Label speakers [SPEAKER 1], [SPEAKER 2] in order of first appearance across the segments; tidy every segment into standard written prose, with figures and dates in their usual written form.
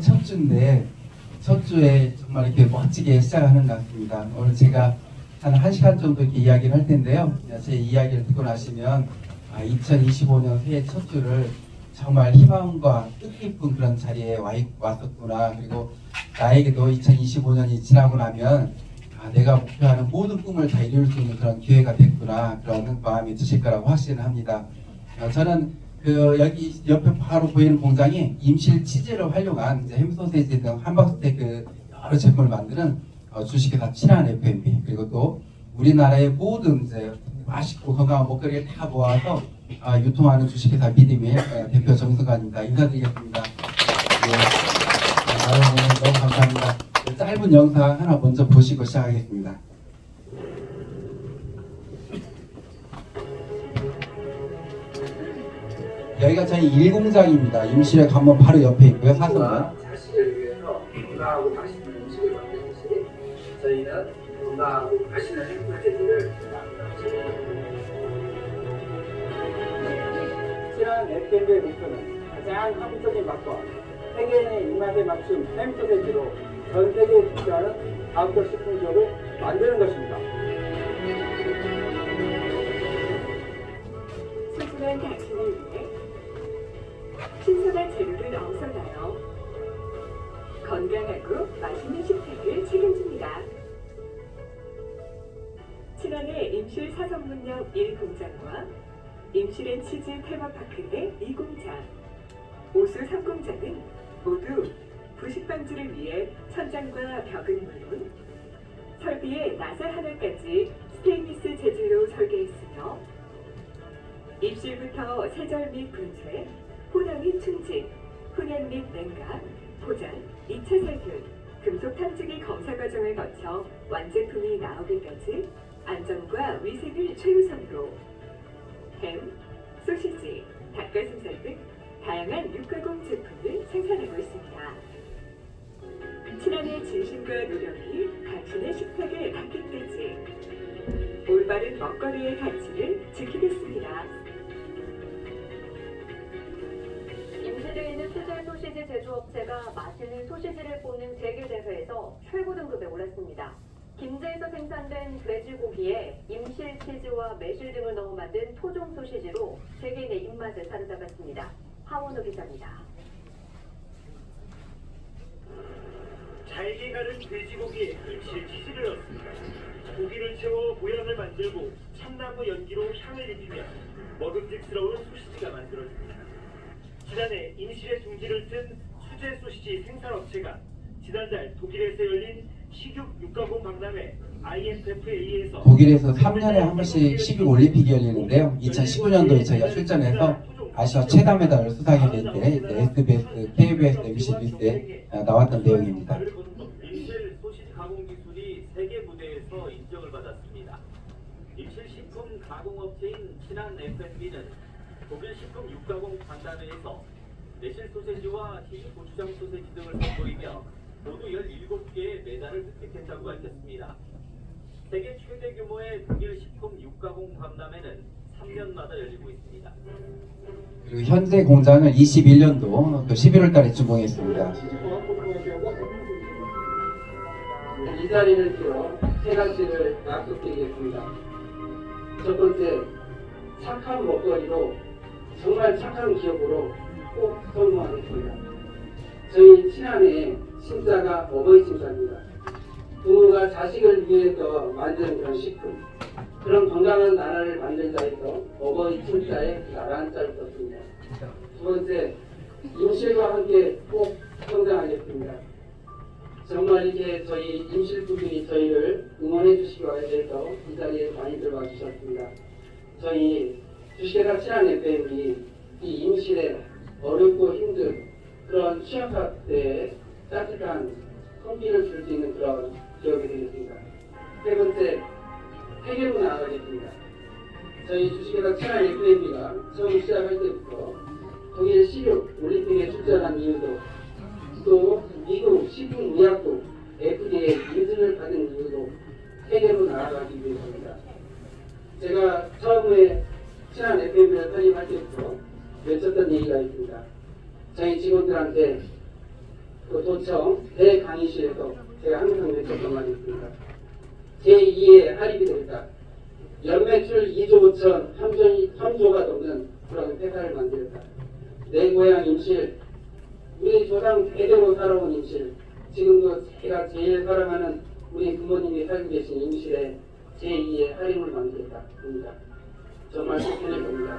[SPEAKER 1] 첫 주인데 첫 주에 정말 이렇게 멋지게 시작하는 것 같습니다. 오늘 제가 한 1시간 정도 이렇게 이야기를 할 텐데요. 제 이야기를 듣고 나시면 2025년 새해 첫 주를 정말 희망과 뜻깊은 그런 자리에 왔었구나. 그리고 나에게도 2025년이 지나고 나면 내가 목표하는 모든 꿈을 다 이룰 수 있는 그런 기회가 됐구나. 그런 마음이 드실 거라고 확신을 합니다. 저는 여기 옆에 바로 보이는 공장이 임실 치즈를 활용한 햄소세지 등 함박스테이크 여러 제품을 만드는 주식회사 친한 F&B, 그리고 또 우리나라의 모든 맛있고 건강한 먹거리를 다 모아서 유통하는 주식회사 미디밀 대표 정승관입니다. 인사드리겠습니다. 오늘 너무 감사합니다. 짧은 영상 하나 먼저 보시고 시작하겠습니다. 여기가 저희 1공장입니다. 임실에 가면 바로 옆에 있고요. 사선은
[SPEAKER 2] 자식을 위해서 건강하고 맛있는 음식을 만드듯이 저희는 건강하고 맛있는 햄버거를
[SPEAKER 3] 친한 F&B의 목표는 가장 한국적인 맛과 세계인의 입맛에 맞춘 햄소세지로 전 세계에 진출하는 다음적 식품 기업을 만드는 것입니다.
[SPEAKER 4] 소중한 당신을 위해 신선한 재료를 어우러나요. 건강하고 맛있는 식탁을 책임집니다. 친환의 임실 사선문역 1공장과 임실의 치즈 테마파크 내 2공장, 오수 3공장은 모두 부식 방지를 위해 천장과 벽은 물론 설비의 나사 하나까지 스테인리스 재질로 설계했으며 입실부터 세절 및 분쇄, 호나 및 충직, 훈연 및 냉각, 포장, 2차 살균, 금속 탐지기 검사 과정을 거쳐 완제품이 나오기까지 안전과 위생을 최우선으로 햄, 소시지, 닭가슴살 등 다양한 육가공 제품을 생산하고 있습니다. 친환의 진심과 노력이 당신의 식탁에 닿기까지 올바른 먹거리의 가치를 지키겠습니다.
[SPEAKER 5] 임실에 있는 수제 소시지 제조업체가 맛있는 소시지를 뽑는 세계대회에서 최고 등급에 올랐습니다. 김제에서 생산된 돼지고기에 임실 치즈와 매실 등을 넣어 만든 토종 소시지로 세계인의 입맛을 사로잡았습니다. 하원우 기자입니다.
[SPEAKER 6] 잘게 가른 돼지고기에 임실 치즈를 넣습니다. 고기를 채워 모양을 만들고 참나무 연기로 향을 입히면 먹음직스러운 소시지가 만들어집니다. 지난해 임실의 둥지를 튼 수제 소시지 생산업체가 지난달 독일에서 열린 식육 육가공 박람회 IFFA에서
[SPEAKER 1] 독일에서 3년에 한 번씩 식육 올림픽이 열리는데요. 2019년도에 저희가 출전해서 아시아 최다 메달을 수상하게 될 때 SBS, KBS, MBC 뉴스에 나왔던 내용입니다.
[SPEAKER 7] 임실 소시지 가공 기술이 세계 무대에서 인정을 받았습니다. 임실 식품 가공업체인 친한 F&B는 독일 식품 육가공 박람회에서 매실 소세지와 희귀 고추장 소세지 등을 선보이며 모두 17개의 메달을 획득했다고 밝혔습니다. 세계 최대 규모의 독일 식품 육가공 박람회는 3년마다 열리고 있습니다.
[SPEAKER 1] 그리고 현재 공장을 21년도 11월 달에 준공했습니다.
[SPEAKER 2] 이 자리를 빌어 세 가지를 약속드리겠습니다. 첫 번째, 착한 먹거리로 정말 착한 기업으로 꼭 성공하겠습니다. 저희 친한의 신자가 어버이 신자입니다. 부모가 자식을 위해서 만드는 그런 식품, 그런 건강한 나라를 만들자 해서 어버이 친자에 나라 한자를 썼습니다. 두 번째, 임실과 함께 꼭 성장하겠습니다. 정말 이렇게 저희 임실분들이 저희를 응원해 주시기 위해서 이 자리에 많이 들어와 주셨습니다. 저희 주식회사 친한 F&B 이 임실에 어렵고 힘든 그런 취약할 때 따뜻한 손길을 줄 수 있는 그런 기업이 되겠습니다. 세 번째, 세계로 나아가겠습니다. 저희 주식회사 친한 F&B가 처음 시작할 때부터 독일 식육 올림픽에 출전한 이유도 또 미국 식품의약국 FDA 인증을 받은 이유도 세계로 나아가기 위해서입니다. 제가 처음에 친한 F&B를 설립할 때부터 외쳤던 얘기가 있습니다. 저희 직원들한테 그 도청 대강의실에서 제가 항상 외쳤던 말이 있습니다. 제2의 할입이 되겠다. 연매출 2조 5천 3조가 넘는 그런 회사를 만들었다. 내 고향 임실, 우리 조상 대대로 살아온 임실, 지금도 제가 제일 사랑하는 우리 부모님이 살고 계신 임실에 제2의 할인을 만들겠다 합니다. 정말 실천해 봅니다.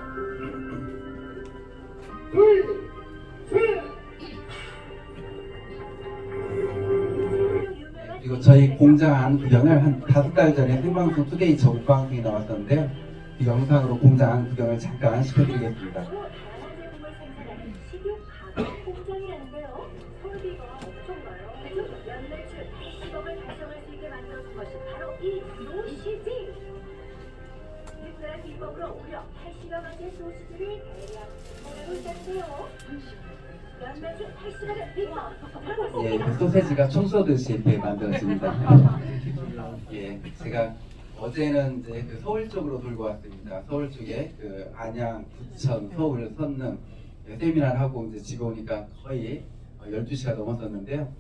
[SPEAKER 1] 그리고 저희 공장 안 구경을 한 5달 전에 생방송 투데이 저국 방송에 나왔었는데요. 그 영상으로 공장 안 구경을 잠깐 시켜드리겠습니다.
[SPEAKER 5] 다양한 제품을 생산하는 식용 가공 공장이라는데요. 설비가 엄청나요. 연매출 80억을 달성할 수 있게 만들어준 것이 바로 이 소시지. 특별한 비법으로 무려 80여 가지의 소시지를 대량 생산하고 있다는데요. 연매출 80억의 비법 바로
[SPEAKER 1] 예, 그 소세지가 총 쏘듯이 이렇게 만들어집니다. 예, 제가 어제는 이제 그 서울 쪽으로 돌고 왔습니다. 서울 쪽에 그 안양, 부천, 서울, 선릉 세미나를 하고 이제 집에 오니까 거의 12시가 넘었었는데요.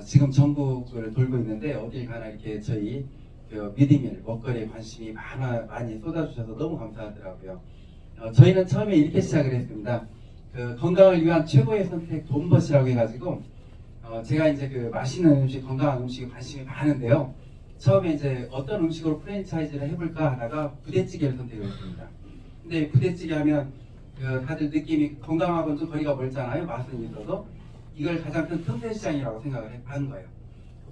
[SPEAKER 1] 지금 전국을 돌고 있는데 어딜 가나 이렇게 저희 그 미디밀 먹거리에 관심이 많이 쏟아주셔서 너무 감사하더라고요. 저희는 처음에 이렇게 시작을 했습니다. 그 건강을 위한 최고의 선택 돈벗이라고 해가지고 제가 이제 그 맛있는 음식, 건강한 음식에 관심이 많은데요. 처음에 이제 어떤 음식으로 프랜차이즈를 해볼까 하다가 부대찌개를 선택을 했습니다. 근데 부대찌개 하면 그 다들 느낌이 건강하고는 좀 거리가 멀잖아요. 맛은 있어도 이걸 가장 큰 틈새 시장이라고 생각을 한 거예요.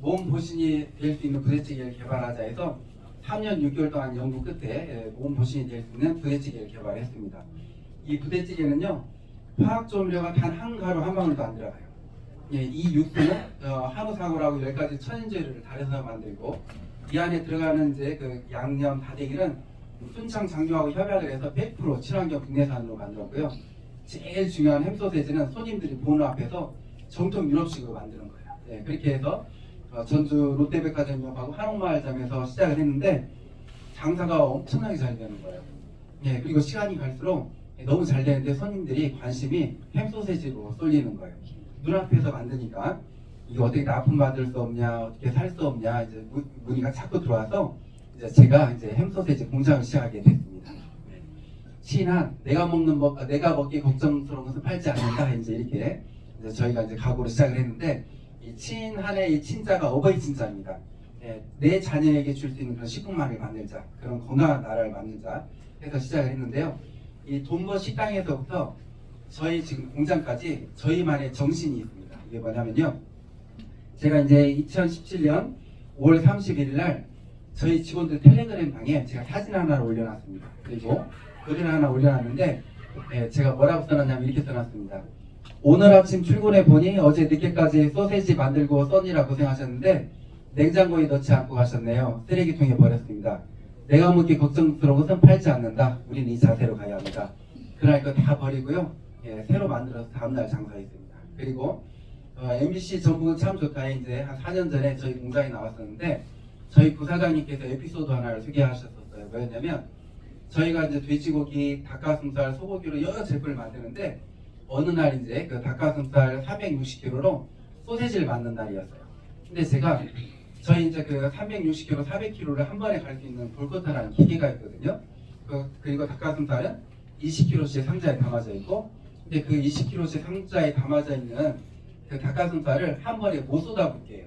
[SPEAKER 1] 몸 보신이 될 수 있는 부대찌개를 개발하자 해서 3년 6개월 동안 연구 끝에 몸 보신이 될 수 있는 부대찌개를 개발했습니다. 이 부대찌개는요, 화학 조미료가 단 한 가루 한 방울도 안 들어가요. 예, 이 육수는 한우사고라고 10가지 천연재료를 달여서 만들고 이 안에 들어가는 이제 그 양념 다대기는 순창 장류하고 협약을 해서 100% 친환경 국내산으로 만들었고요. 제일 중요한 햄소세지는 손님들이 보는 앞에서 정통 유럽식으로 만드는 거예요. 예, 그렇게 해서 전주 롯데백화점하고 한옥마을점에서 시작을 했는데 장사가 엄청나게 잘 되는 거예요. 예, 그리고 시간이 갈수록 너무 잘 되는데 손님들이 관심이 햄소세지로 쏠리는 거예요. 눈앞에서 만드니까 이게 어떻게 납품받을 수 없냐, 어떻게 살 수 없냐 이제 문의가 자꾸 들어와서 이제 제가 이제 햄소세지 공장을 시작하게 됐습니다. 네. 친한 내가 먹기 걱정스러운 것은 팔지 않는다 이제 이렇게 이제 저희가 이제 각오로 시작을 했는데 이 친한의 이 친자가 어버이 친자입니다. 네. 내 자녀에게 줄 수 있는 그런 식품만을 만들자, 그런 건강한 나라를 만들자 해서 시작을 했는데요. 이 돈벗 식당에서부터 저희 지금 공장까지 저희만의 정신이 있습니다. 이게 뭐냐면요. 제가 이제 2017년 5월 31일 날 저희 직원들 텔레그램 방에 제가 사진 하나를 올려놨습니다. 그리고 글을 하나 올려놨는데 제가 뭐라고 써놨냐면 이렇게 써놨습니다. 오늘 아침 출근해 보니 어제 늦게까지 소세지 만들고 써니라 고생하셨는데 냉장고에 넣지 않고 가셨네요. 쓰레기통에 버렸습니다. 내가 먹기 걱정스러운 것은 팔지 않는다. 우리는 이 자세로 가야 합니다. 그날 거 다 버리고요. 예, 새로 만들어서 다음날 장사했습니다. 그리고 MBC 전북은 참 좋다에 이제 한 4년 전에 저희 공장에 나왔었는데 저희 부사장님께서 에피소드 하나를 소개하셨었어요. 뭐였냐면 저희가 이제 돼지고기, 닭가슴살, 소고기로 여러 제품을 만드는데 어느 날 이제 그 닭가슴살 460kg로 소세지를 만든 날이었어요. 근데 제가 저희 이제 그 360kg, 400kg를 한 번에 갈 수 있는 볼커터라는 기계가 있거든요. 그리고 닭가슴살은 20kg씩 상자에 담아져 있고, 근데 그 20kg씩 상자에 담아져 있는 그 닭가슴살을 한 번에 못 쏟아붓게 해요.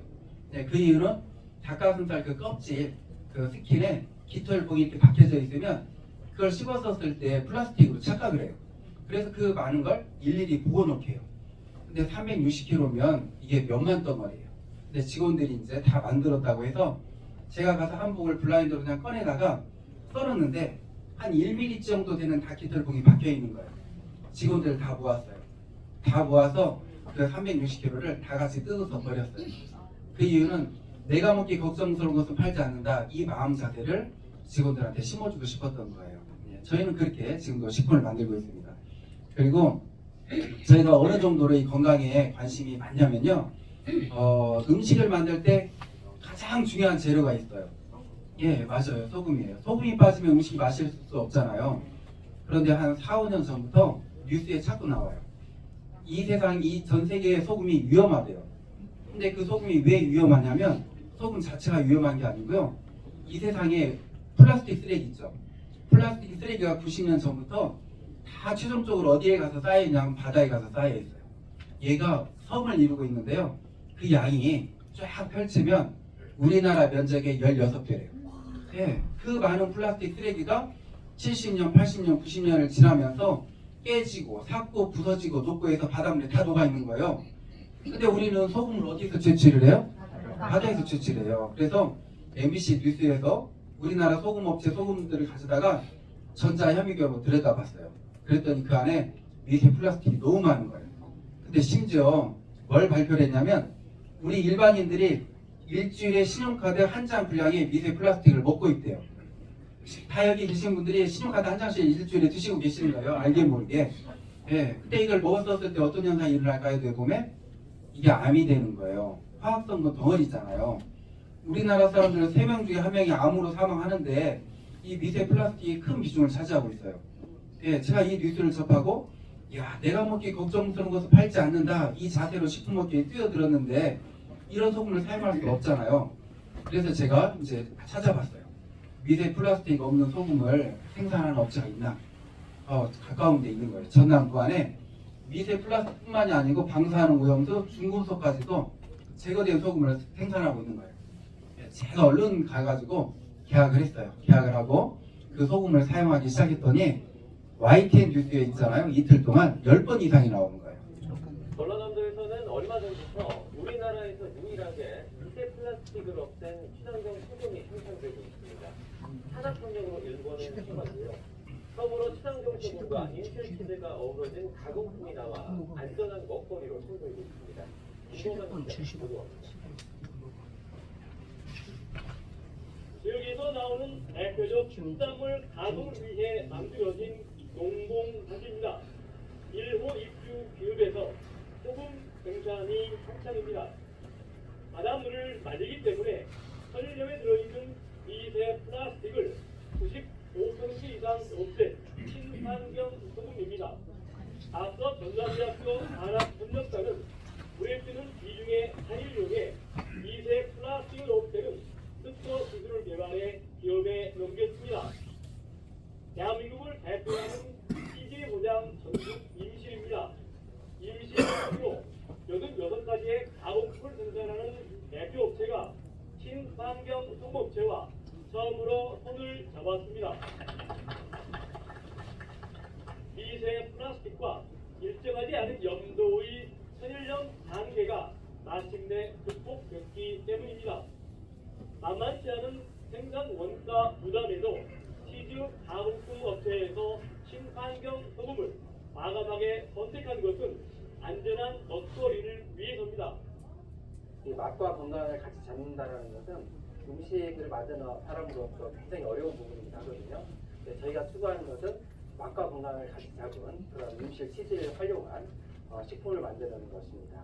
[SPEAKER 1] 네, 그 이유는 닭가슴살 그 껍질, 그 스킨에 깃털봉이 이렇게 박혀져 있으면 그걸 씹었었을 때 플라스틱으로 착각을 해요. 그래서 그 많은 걸 일일이 보고놓게 해요. 근데 360kg면 이게 몇만 덩어리예요. 근데 직원들이 이제 다 만들었다고 해서 제가 가서 한복을 블라인드로 그냥 꺼내다가 썰었는데 한 1mm 정도 되는 닭깃털봉이 박혀 있는 거예요. 직원들 다 모았어요. 다 모아서 그 360kg를 다 같이 뜯어서 버렸어요. 그 이유는 내가 먹기 걱정스러운 것은 팔지 않는다. 이 마음 자세를 직원들한테 심어주고 싶었던 거예요. 저희는 그렇게 지금도 식품을 만들고 있습니다. 그리고 저희가 어느 정도로 이 건강에 관심이 많냐면요. 음식을 만들 때 가장 중요한 재료가 있어요. 예, 맞아요. 소금이에요. 소금이 빠지면 음식이 맛있을 수 없잖아요. 그런데 한 4, 5년 전부터 뉴스에 자꾸 나와요. 이 세상, 이 전 세계의 소금이 위험하대요. 근데 그 소금이 왜 위험하냐면 소금 자체가 위험한 게 아니고요. 이 세상에 플라스틱 쓰레기 있죠. 플라스틱 쓰레기가 90년 전부터 다 최종적으로 어디에 가서 쌓여있냐면 바다에 가서 쌓여있어요. 얘가 섬을 이루고 있는데요. 그 양이 쫙 펼치면 우리나라 면적의 16배래요. 예, 그 많은 플라스틱 쓰레기가 70년, 80년, 90년을 지나면서 깨지고 삭고 부서지고 녹고 해서 바닷물에 다 녹아있는 거예요. 근데 우리는 소금을 어디서 채취를 해요? 바다에서 채취를 해요. 그래서 MBC 뉴스에서 우리나라 소금업체 소금들을 가져다가 전자혐의경으로 들여다봤어요. 그랬더니 그 안에 미세 플라스틱이 너무 많은 거예요. 근데 심지어 뭘 발표를 했냐면 우리 일반인들이 일주일에 신용카드 한 장 분량의 미세 플라스틱을 먹고 있대요. 다 여기 계신 분들이 신용카드 한 장씩 일주일에 드시고 계시는 거예요. 알게 모르게. 예, 근데 이걸 먹었을 때 어떤 현상이 일어날까요? 뇌봄에? 이게 암이 되는 거예요. 화학성분 덩어리잖아요. 우리나라 사람들은 3명 중에 1명이 암으로 사망하는데 이 미세 플라스틱이 큰 비중을 차지하고 있어요. 예, 제가 이 뉴스를 접하고 야, 내가 먹기 걱정스러운 것을 팔지 않는다. 이 자세로 식품 업계에 뛰어들었는데 이런 소금을 사용할 수가 없잖아요. 그래서 제가 이제 찾아봤어요. 미세 플라스틱 없는 소금을 생산하는 업체가 있나? 가까운 데 있는 거예요. 전남 부안에 미세 플라스틱뿐만이 아니고 방사능 오염수, 중금속까지도 제거된 소금을 생산하고 있는 거예요. 제가 얼른 가가지고 계약을 했어요. 계약을 하고 그 소금을 사용하기 시작했더니 YTN 뉴스에 있잖아요. 이틀 동안 10번 이상이 나오는 거예요.
[SPEAKER 7] 전라남도에서는 얼마 전부터 우리나라에서 유일하게 미세 플라스틱을 없앤 친환경 소금이 생산되고 있습니다. 산업협력으로 일본은 통과고요. 처음으로 친환경 소금과 인슐치즈가 어우러진 가공품이 나와 안전한 먹거리로 선보이고 있습니다. 이거만 주시고
[SPEAKER 6] 지역에서 나오는 대표적 축산물 가공을 위해 만들어진 농공단지입니다. 1호 입주 기업에서 소금 생산이 한창입니다. 바닷물을 말리기 때문에 설령에 들어있는 미세 플라스틱을 95% 이상 없앤 친환경 소금입니다. 앞서 전남대학교 산업협력단은 물에 뜨는 비중의 한 일종의 미세 플라스틱을 없애는 특허 기술을 개발해 기업에 넘겼습니다. 대한민국을 대표하는 CJ 보장 전국 임실입니다. 임실로 86가지의 가공품을 생산하는 대표 업체가 친환경 소금업체와 처음으로 손을 잡았습니다. 미세 플라스틱과 일정하지 않은 염도의 천일염 단계가 마침내 극복됐기 때문입니다. 만만치 않은 생산 원가 부담에도 치즈 가공품 업체에서 친환경 소금을 과감하게 선택한 것은 안전한 먹거리를 위해서입니다.
[SPEAKER 2] 이 맛과 건강을 같이 잡는다는 것은 음식을 만드는 사람으로서 굉장히 어려운 부분이긴 하거든요. 저희가 추구하는 것은 맛과 건강을 같이 잡은 그런 임실 치즈를 활용한 식품을 만드는 것입니다.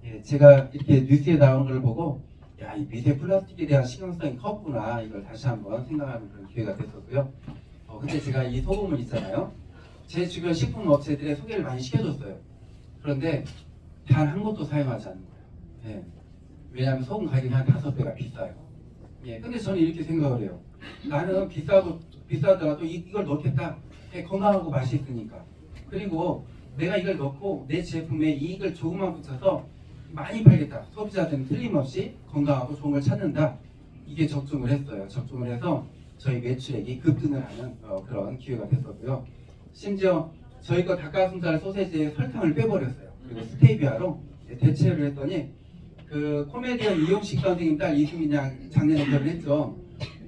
[SPEAKER 1] 예, 제가 이렇게 뉴스에 나오는 걸 보고 야, 이 미세 플라스틱에 대한 신경성이 컸구나 이걸 다시 한번 생각하는 그런 기회가 됐었고요. 근데 제가 이 소금을 있잖아요. 제 주변 식품 업체들에 소개를 많이 시켜줬어요. 그런데 단 한 곳도 사용하지 않는 거예요. 예. 왜냐하면 소금 가격이 한 5배가 비싸요. 예. 근데 저는 이렇게 생각을 해요. 나는 비싸더라도 이걸 넣겠다. 예, 건강하고 맛있으니까. 그리고 내가 이걸 넣고 내 제품에 이익을 조금만 붙여서 많이 팔겠다. 소비자들은 틀림없이 건강하고 좋은 걸 찾는다. 이게 적중을 했어요. 적중을 해서 저희 매출액이 급등을 하는 그런 기회가 됐었고요. 심지어 저희 거 닭가슴살 소세지에 설탕을 빼버렸어요. 그리고 스테비아로 대체를 했더니 그 코미디언 이용식 선생님 딸 이수민 양 작년에 결혼했죠.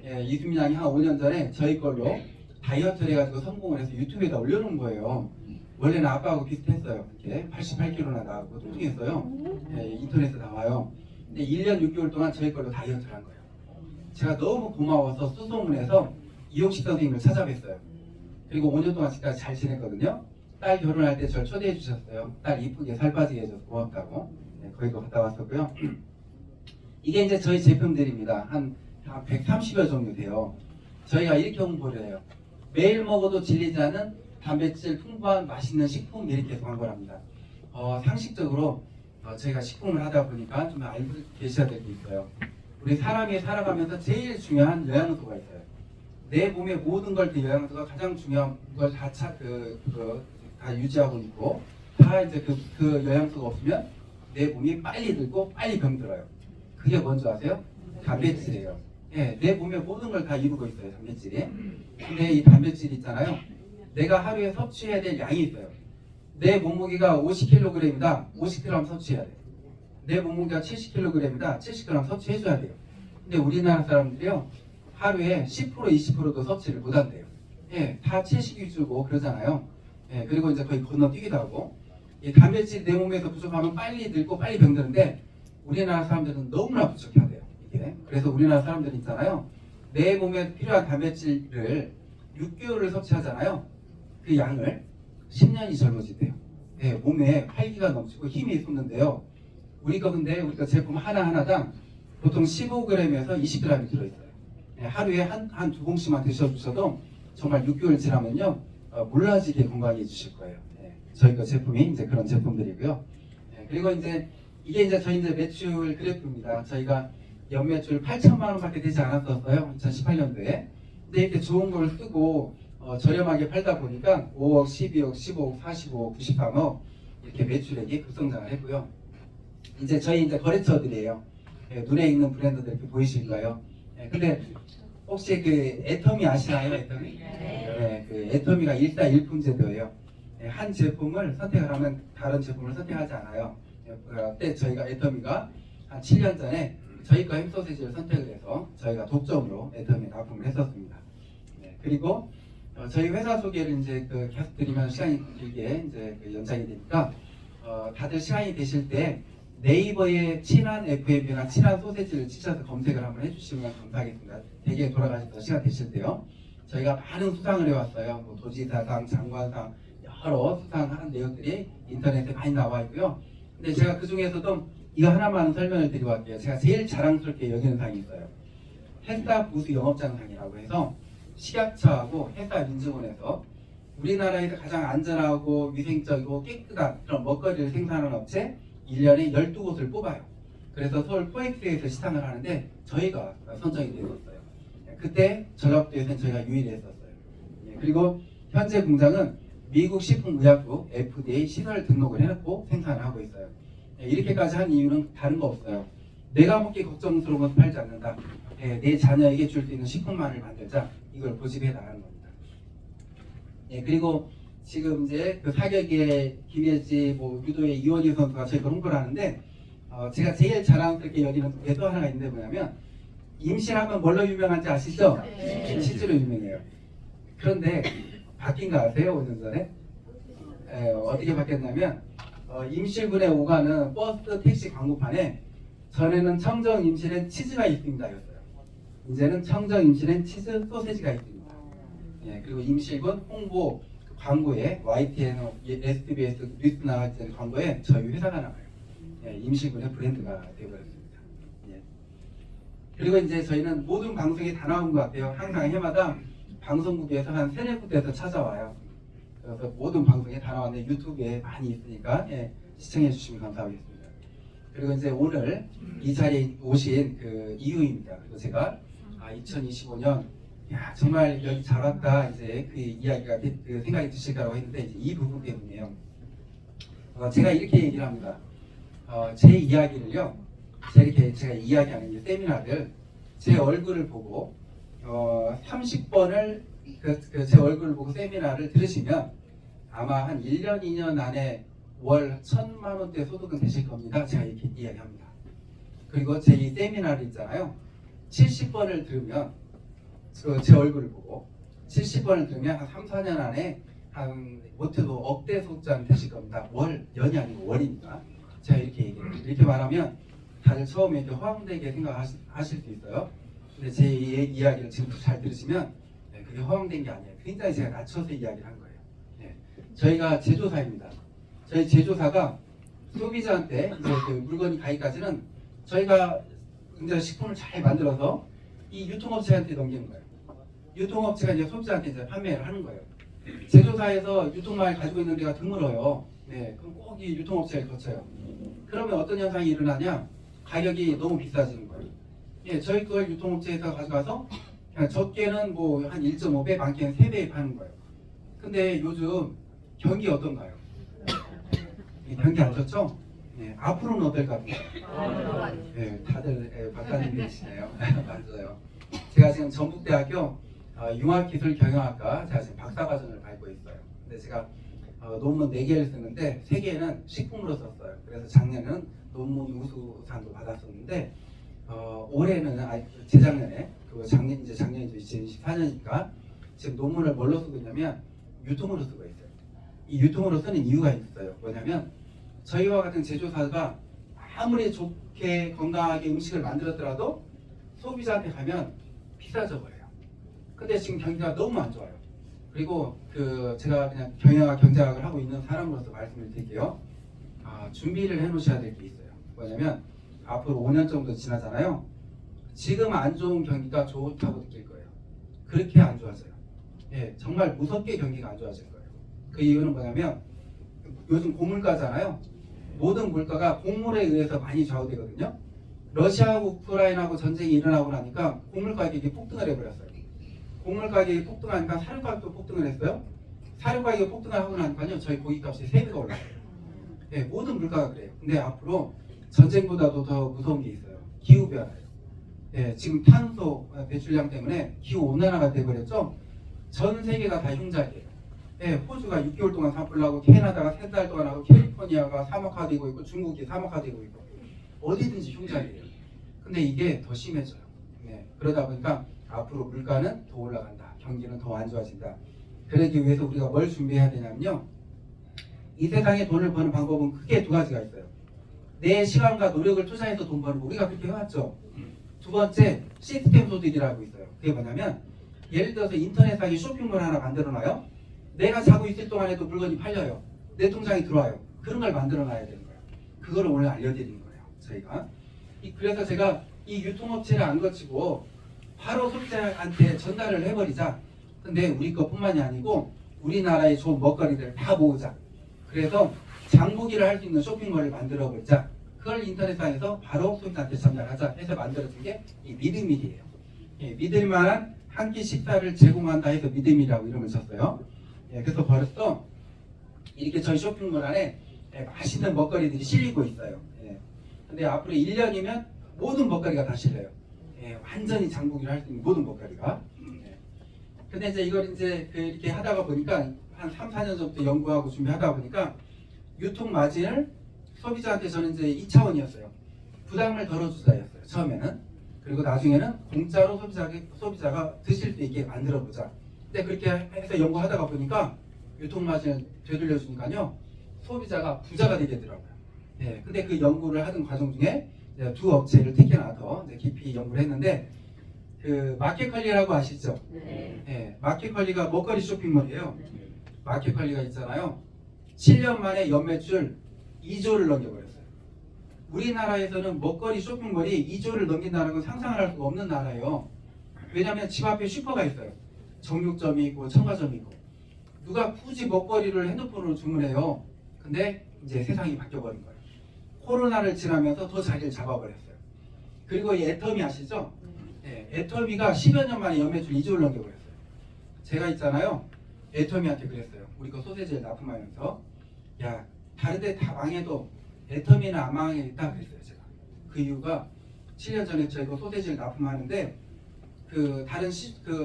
[SPEAKER 1] 예, 이수민 양이 한 5년 전에 저희 걸로 다이어트를 해가지고 성공을 해서 유튜브에다 올려놓은 거예요. 원래는 아빠하고 비슷했어요. 이렇게 88kg나 나가고 뚱뚱했어요. 예, 인터넷에 나와요. 근데 1년 6개월 동안 저희 걸로 다이어트를 한 거예요. 제가 너무 고마워서 수소문해서 이용식 선생님을 찾아뵀어요. 그리고 5년 동안 지금까지 잘 지냈거든요. 딸 결혼할 때 저를 초대해 주셨어요. 딸 이쁘게 살 빠지게 해줘서 고맙다고. 네, 거기도 갔다 왔었고요. 이게 이제 저희 제품들입니다. 한 130여 종류 돼요. 저희가 이렇게 홍보를 해요. 매일 먹어도 질리지 않은 단백질 풍부한 맛있는 식품 이렇게 광고를 합니다. 상식적으로 저희가 식품을 하다 보니까 좀 알고 계셔야 될 게 있어요. 우리 사람이 살아가면서 제일 중요한 영양소가 있어요. 내 몸의 모든 걸 그 영양소가 가장 중요한 걸 다 유지하고 있고, 다 이제 그 영양소가 없으면 내 몸이 빨리 늙고 빨리 병들어요. 그게 뭔지 아세요? 단백질이에요. 예, 내 몸의 모든 걸 다 이루고 있어요, 단백질이. 근데 이 단백질이 있잖아요. 내가 하루에 섭취해야 될 양이 있어요. 내 몸무게가 50kg이다. 50g 섭취해야 돼요. 내 몸무게가 70kg이다. 70g 섭취해줘야 돼요. 근데 우리나라 사람들이요, 하루에 10% 20%도 섭취를 못한대요. 예, 다 채식 위주고 그러잖아요. 예, 그리고 이제 거의 건너뛰기도 하고, 이 단백질 내 몸에서 부족하면 빨리 늙고 빨리 병드는데 우리나라 사람들은 너무나 부족하대요. 이게. 그래서 우리나라 사람들이 있잖아요. 내 몸에 필요한 단백질을 6개월을 섭취하잖아요. 그 양을 10년이 젊어지대요. 예, 몸에 활기가 넘치고 힘이 솟는데요. 우리가 제품 하나하나당 보통 15g에서 20g이 들어있어요. 예, 하루에 한 두 봉씩만 드셔주셔도 정말 6개월 지나면요, 몰라지게 건강해지실 거예요. 예, 저희 거 제품이 이제 그런 제품들이고요. 예, 그리고 이게 이제 저희 매출 그래프입니다. 저희가 연매출 8천만 원밖에 되지 않았었어요. 2018년도에. 근데 이렇게 좋은 걸 쓰고 저렴하게 팔다 보니까 5억, 12억, 15억, 45억, 93억 이렇게 매출액이 급성장을 했고요. 이제 저희 거래처들이에요. 예, 눈에 익는 브랜드들 이렇게 보이실까요? 예, 근데 혹시 그 애터미 아시나요? 애터미? 네, 그 애터미가 1다 1품 제도예요. 예, 한 제품을 선택을 하면 다른 제품을 선택하지 않아요. 그때 저희가 애터미가 한 7년 전에 저희 거 햄소세지를 선택을 해서 저희가 독점으로 애터미 납품을 했었습니다. 네, 그리고 저희 회사 소개를 계속 드리면 시간이 길게 연장이 되니까 다들 시간이 되실 때 네이버에 친한 FM이나 친한 소세지를 치셔서 검색을 한번 해주시면 감사하겠습니다. 대개 돌아가셔서 시간 되실 때요. 저희가 많은 수상을 해왔어요. 뭐 도지사상, 장관상, 여러 수상하는 내용들이 인터넷에 많이 나와 있고요. 근데 제가 그 중에서도 이거 하나만 설명을 드리고 갈게요. 제가 제일 자랑스럽게 여기는 상이 있어요. 햇사 부수 영업장상이라고 해서 식약처하고 햇사 민증원에서 우리나라에서 가장 안전하고 위생적이고 깨끗한 그런 먹거리를 생산하는 업체 1년에 12곳을 뽑아요. 그래서 서울 코엑스에서 시상을 하는데 저희가 선정이 되었어요. 그때 전업대회에서는 저희가 유일했었어요. 그리고 현재 공장은 미국 식품의약국 FDA 시설 등록을 해놓고 생산을 하고 있어요. 이렇게까지 한 이유는 다른 거 없어요. 내가 먹기 걱정스러운 것을 팔지 않는다. 내 자녀에게 줄 수 있는 식품만을 만들자. 이걸 고집해 나가는 겁니다. 그리고 지금 그 사격의 김예지, 유도의 이원희 선수가 저희가 홍보를 하는데 제가 제일 자랑스럽게 여기는 또 하나가 있는데 뭐냐면 임실하면 뭘로 유명한지 아시죠? 네. 치즈로 유명해요. 그런데 바뀐 거 아세요? 5년 전에? 어떻게 바뀌었냐면 임실군에 오가는 버스 택시 광고판에 전에는 청정 임실엔 치즈가 있습니다 였어요. 이제는 청정 임실엔 치즈 소세지가 있습니다. 그리고 임실군 홍보 광고에 YTN, SBS 뉴스 나가는 광고에 저희 회사가 나와요. 임실군의 브랜드가 되어버렸습니다. 그리고 이제 저희는 모든 방송에 다 나온 것 같아요. 항상 해마다 방송국에서 한 3-4군데에서 찾아와요. 그래서 모든 방송에 다 나왔는데 유튜브에 많이 있으니까 시청해 주시면 감사하겠습니다. 그리고 이제 오늘 이 자리에 오신 그 이유입니다. 그리고 제가 2025년 정말 여기 잘 왔다 그 이야기가 그 생각이 드실까라고 했는데 이제 이 부분 때문이에요. 제가 이렇게 얘기를 합니다. 제 이야기를요, 제가 이야기하는 이 세미나를 제 얼굴을 보고 30번을 제 얼굴을 보고 세미나를 들으시면 아마 한 1년 2년 안에 월 1,000만 원대 소득은 되실 겁니다. 제가 이렇게 이야기합니다. 그리고 제 이 세미나를 있잖아요. 70번을 들으면 제 얼굴을 보고 70번을 들으면 한 3, 4년 안에 한 못해도 억대 소득자는 되실 겁니다. 연이 아니고 월입니다. 제가 이렇게 얘기해요. 이렇게 말하면 다들 처음에 이렇게 허황되게 생각하실 수 있어요. 근데 제 이야기를 지금부터 잘 들으시면 그게 허황된 게 아니에요. 굉장히 제가 낮춰서 이야기를 한 거예요. 저희가 제조사입니다. 저희 제조사가 소비자한테 이제 그 물건이 가기까지는 저희가 굉장히 식품을 잘 만들어서 이 유통업체한테 넘기는 거예요. 유통업체가 이제 소비자한테 이제 판매를 하는 거예요. 제조사에서 유통망을 가지고 있는 데가 드물어요. 그럼 꼭 이 유통업체를 거쳐요. 그러면 어떤 현상이 일어나냐? 가격이 너무 비싸지는 거예요. 예, 저희 걸 유통업체에서 가져가서 그냥 적게는 뭐 한 1.5배, 많게는 3배에 파는 거예요. 근데 요즘 경기 어떤가요? 예, 경기 안 좋죠? 예, 앞으로는 어떨 것 같아요? 예, 다들 박사님이시네요. 맞아요. 제가 지금 전북대학교 융합기술경영학과 제가 지금 박사과정을 밟고 있어요. 근데 제가 논문 4개를 쓰는데 3개는 식품으로 썼어요. 그래서 작년에는 논문 우수상도 받았었는데 올해는 재작년에 이제 작년이죠. 2024년이니까 지금 논문을 뭘로 쓰고 있냐면 유통으로 쓰고 있어요. 이 유통으로 쓰는 이유가 있어요. 뭐냐면 저희와 같은 제조사가 아무리 좋게 건강하게 음식을 만들었더라도 소비자한테 가면 비싸져 버려요. 근데 지금 경기가 너무 안 좋아요. 그리고 제가 그냥 경영학 경제학을 하고 있는 사람으로서 말씀을 드릴게요. 준비를 해 놓으셔야 될 게 있어요. 뭐냐면 앞으로 5년 정도 지나잖아요. 지금 안 좋은 경기가 좋다고 느낄 거예요. 그렇게 안 좋아져요. 예, 정말 무섭게 경기가 안 좋아질 거예요. 그 이유는 뭐냐면 요즘 고물가잖아요. 모든 물가가 곡물에 의해서 많이 좌우되거든요. 러시아하고 우크라이나하고 전쟁이 일어나고 나니까 곡물 가격이 폭등을 해버렸어요. 곡물 가격이 폭등하니까 사료 가격도 폭등을 했어요. 사료 가격이 폭등을 하고 나니까요, 저희 고기값이 3배가 올라요. 예, 모든 물가가 그래요. 근데 앞으로 전쟁보다도 더 무서운 게 있어요. 기후 변화예요. 예, 지금 탄소 배출량 때문에 기후 온난화가 돼버렸죠. 전 세계가 다 흉작이에요. 예, 호주가 6개월 동안 산불 나고, 캐나다가 3달 동안 하고, 캘리포니아가 사막화되고 있고, 중국이 사막화되고 있고, 어디든지 흉작이에요. 근데 이게 더 심해져요. 예, 그러다 보니까 앞으로 물가는 더 올라간다. 경기는 더 안 좋아진다. 그러기 위해서 우리가 뭘 준비해야 되냐면요. 이 세상에 돈을 버는 방법은 크게 2가지가 있어요. 내 시간과 노력을 투자해서 돈 버는 거, 우리가 그렇게 해왔죠. 2번째, 시스템 소득이라고 있어요. 그게 뭐냐면 예를 들어서 인터넷상에 쇼핑몰 하나 만들어놔요. 내가 자고 있을 동안에도 물건이 팔려요. 내 통장에 들어와요. 그런 걸 만들어놔야 되는 거예요. 그거를 오늘 알려드리는 거예요. 저희가. 그래서 제가 이 유통업체를 안 거치고 바로 소비자한테 전달을 해버리자. 근데 우리 것뿐만이 아니고 우리나라의 좋은 먹거리들을 다 모으자. 그래서 장보기를 할 수 있는 쇼핑몰을 만들어보자. 그걸 인터넷상에서 바로 소비자한테 전달하자 해서 만들어진 게 이 믿음일이에요. 예, 믿을만한 한 끼 식사를 제공한다 해서 믿음이라고 이름을 줬어요. 예, 그래서 벌써 이렇게 저희 쇼핑몰 안에 맛있는 먹거리들이 실리고 있어요. 예. 근데 앞으로 1년이면 모든 먹거리가 다 실려요. 예, 완전히 장보기를 할 수 있는 모든 먹거리가. 예. 근데 이제 이걸 이제 이렇게 하다가 보니까 한 3, 4년 전부터 연구하고 준비하다 보니까 유통 마진을 소비자한테 저는 이제 2차원이었어요. 부담을 덜어주자였어요. 처음에는. 그리고 나중에는 공짜로 소비자가 드실 수 있게 만들어보자. 근데 그렇게 해서 연구하다가 보니까 유통 마진을 되돌려주니까요. 소비자가 부자가 되겠더라고요. 예, 근데 그 연구를 하던 과정 중에 2 업체를 택해놔서 깊이 연구를 했는데 마켓컬리라고 아시죠?
[SPEAKER 5] 네.
[SPEAKER 1] 예, 마켓컬리가 먹거리 쇼핑몰이에요. 마켓컬리가 있잖아요. 7년 만에 연매출 2조를 넘겨버렸어요. 우리나라에서는 먹거리 쇼핑몰이 2조를 넘긴다는 건 상상을 할 수가 없는 나라예요. 왜냐하면 집 앞에 슈퍼가 있어요. 정육점이 있고 첨가점이 있고. 누가 굳이 먹거리를 핸드폰으로 주문해요. 근데 이제 세상이 바뀌어버린 거예요. 코로나를 지나면서 더 자리를 잡아버렸어요. 그리고 이 애터미 아시죠? 네, 애터미가 10여 년 만에 연매출 2조를 넘겨버렸어요. 제가 있잖아요. 애터미한테 그랬어요. 우리 거 소세지를 납품하면서 야, 다른 데 다 망해도 애터미는 안 망하겠다 그랬어요. 제가. 그 이유가 7년 전에 저희가 소세지를 납품하는데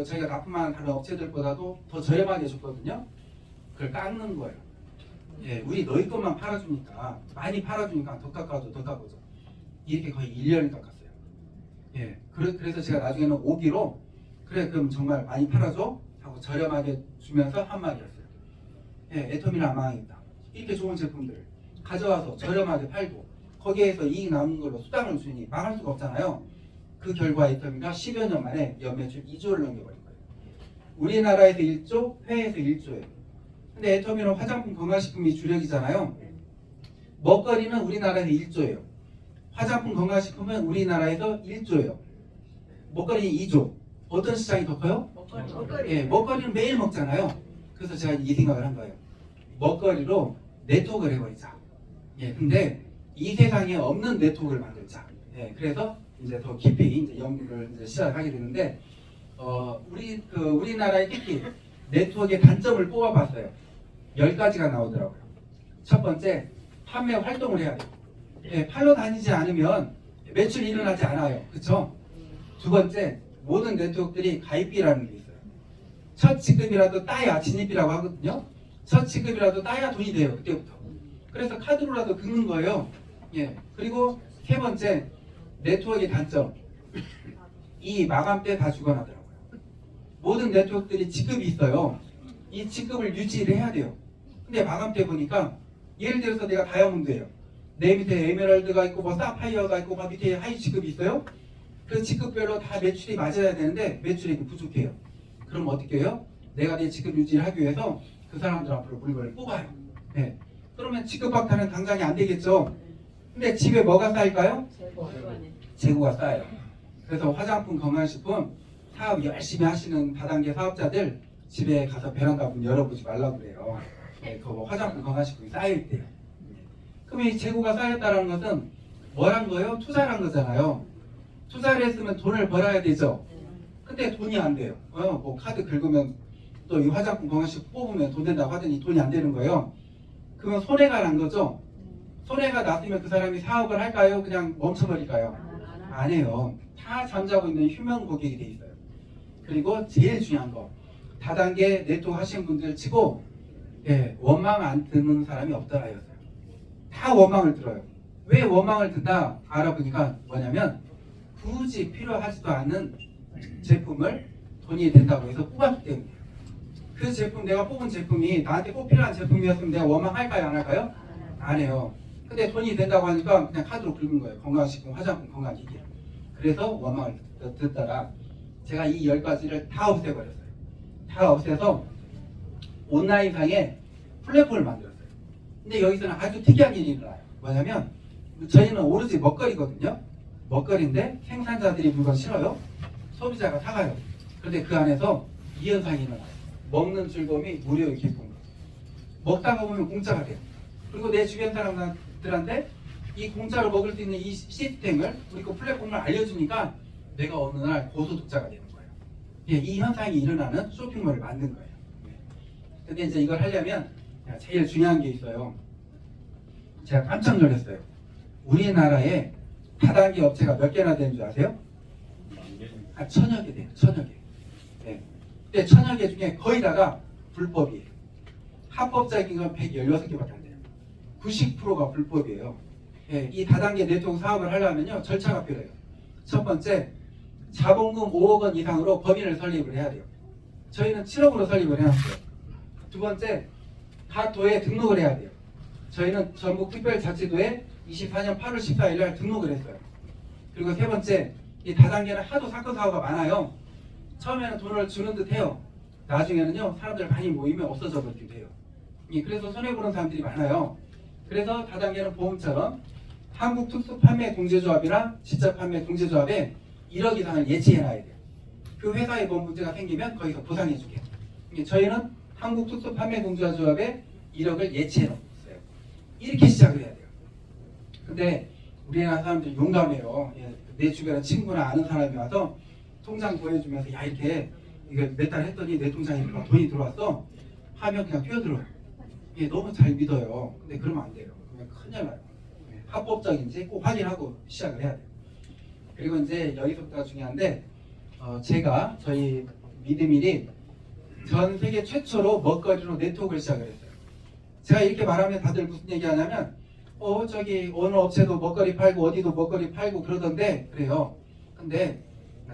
[SPEAKER 1] 저희가 납품하는 다른 업체들보다도 더 저렴하게 줬거든요. 그걸 깎는 거예요. 예, 우리 너희 것만 팔아주니까 많이 팔아주니까 더 깎아줘. 이렇게 거의 1년을 깎았어요. 예, 그래서 제가 나중에는 오기로 그래 그럼 정말 많이 팔아줘 하고 저렴하게 주면서 한 말이었어요. 예, 애터미는 안 망하겠다. 이렇게 좋은 제품들을 가져와서 저렴하게 팔고 거기에서 이익 남는 걸로 수당을 주니 망할 수가 없잖아요. 그 결과 애터미가 10여 년 만에 연매출 2조를 넘겨버린 거예요. 우리나라에서 1조, 해외에서 1조예요. 근데 애터미는 화장품 건강식품이 주력이잖아요. 먹거리는 우리나라에서 1조예요. 화장품 건강식품은 우리나라에서 1조예요. 먹거리는 2조. 어떤 시장이 더 커요? 먹거리. 예, 먹거리는 매일 먹잖아요. 그래서 제가 이 생각을 한 거예요. 먹거리로 네트워크를 해버리자. 예, 근데 이 세상에 없는 네트워크를 만들자. 예, 그래서 이제 더 깊이 이제 연구를 이제 시작하게 되는데, 우리나라의 특히 네트워크의 단점을 뽑아봤어요. 10가지가 나오더라고요. 첫 번째, 판매 활동을 해야 돼요. 예, 팔로 다니지 않으면 매출이 일어나지 않아요. 그렇죠? 두 번째, 모든 네트워크들이 가입비라는 게 있어요. 첫 지급이라도 따야 진입이라고 하거든요. 첫 지급이라도 따야 돈이 돼요. 그때부터. 그래서 카드로라도 긁는 거예요. 예. 그리고 세 번째, 네트워크의 단점. 이 마감 때 다 죽어나더라고요. 모든 네트워크들이 지급이 있어요. 이 지급을 유지를 해야 돼요. 근데 마감 때 보니까 예를 들어서 내가 다이아몬드예요. 내 밑에 에메랄드가 있고 뭐 사파이어가 있고 막 밑에 하이 지급이 있어요. 그 지급별로 다 매출이 맞아야 되는데 매출이 부족해요. 그럼 어떻게 해요? 내가 내 지급 유지를 하기 위해서 그 사람들 앞으로 물건을 뽑아요. 네. 그러면 지급 박탈은 당장이 안 되겠죠. 근데 집에 뭐가 쌓일까요? 재고가 쌓여요. 그래서 화장품, 건강식품 사업 열심히 하시는 다단계 사업자들 집에 가서 베란다 문 열어보지 말라고 그래요. 네, 그거 화장품, 건강식품이 쌓일 때요. 그럼 이 재고가 쌓였다는 것은 뭐란 거예요? 투자란 거잖아요. 투자를 했으면 돈을 벌어야 되죠. 근데 돈이 안 돼요. 뭐 카드 긁으면 또 이 화장품, 건강식품 뽑으면 돈 된다고 하더니 돈이 안 되는 거예요. 그건 손해가 난 거죠. 손해가 났으면 그 사람이 사업을 할까요? 그냥 멈춰버릴까요? 안 해요. 다 잠자고 있는 휴면 고객이 돼 있어요. 그리고 제일 중요한 거, 다단계 네트워크 하시는 분들 치고 예, 원망 안 듣는 사람이 없더라였어요. 다 원망을 들어요. 왜 원망을 듣다 알아보니까 뭐냐면 굳이 필요하지도 않은 제품을 돈이 된다고 해서 뽑았기 때문이에요. 그 제품, 내가 뽑은 제품이 나한테 꼭 필요한 제품이었으면 내가 원망할까요? 안 할까요? 안 해요. 근데 돈이 된다고 하니까 그냥 카드로 긁은 거예요. 건강식품, 화장품, 건강기기. 그래서 원망을 듣다가 제가 이 10가지를 다 없애버렸어요. 다 없애서 온라인상에 플랫폼을 만들었어요. 근데 여기서는 아주 특이한 일이 일어나요. 뭐냐면 저희는 오로지 먹거리거든요. 먹거리인데 생산자들이 물건 실어요. 소비자가 사가요. 그런데 그 안에서 이 현상이 일어나요. 먹는 즐거움이 무료의 기쁨. 먹다가 보면 공짜가 돼요. 그리고 내 주변 사람들한테 이 공짜로 먹을 수 있는 이 시스템을, 우리 그 플랫폼을 알려주니까 내가 어느 날 고소득자가 되는 거예요. 예, 이 현상이 일어나는 쇼핑몰을 만든 거예요. 근데 이제 이걸 하려면 제일 중요한 게 있어요. 제가 깜짝 놀랐어요. 우리나라에 다단계 업체가 몇 개나 되는 줄 아세요? 한 1000여 개 돼요. 1000여 개. 네. 근데 1000여 개 중에 거의 다가 불법이에요. 합법적인 건 116개밖에 안 돼요. 90%가 불법이에요. 네. 이 다단계 네트워크 사업을 하려면요, 절차가 필요해요. 첫 번째, 자본금 5억 원 이상으로 법인을 설립을 해야 돼요. 저희는 7억으로 설립을 해놨어요. 두 번째, 각 도에 등록을 해야 돼요. 저희는 전북특별자치도에 24년 8월 14일 날 등록을 했어요. 그리고 세 번째, 이 다단계는 하도 사건 사고가 많아요. 처음에는 돈을 주는 듯 해요. 나중에는요, 사람들 많이 모이면 없어져 버리기도 해요. 그래서 손해보는 사람들이 많아요. 그래서 다단계는 보험처럼 한국특수판매공제조합이나 지적판매공제조합에 1억 이상을 예치해놔야 돼요. 그 회사에 뭐 문제가 생기면 거기서 보상해주게. 저희는 한국특수판매공제조합에 1억을 예치해놓았어요. 이렇게 시작을 해야 돼요. 근데 우리나라 사람들이 용감해요. 내 주변에 친구나 아는 사람이 와서 통장 보여주면서 야, 이렇게 이거 몇 달 했더니 내 통장에 돈이 들어왔어 하면 그냥 뛰어들어요. 너무 잘 믿어요. 근데 그러면 안 돼요. 그러면 큰일 나요. 합법적인지 꼭 확인하고 시작을 해야 돼요. 그리고 이제 여기서부터가 중요한데, 제가 저희 미드밀이 전 세계 최초로 먹거리로 네트워크를 시작을 했어요. 제가 이렇게 말하면 다들 무슨 얘기 하냐면 저기 어느 업체도 먹거리 팔고 어디도 먹거리 팔고 그러던데 그래요. 근데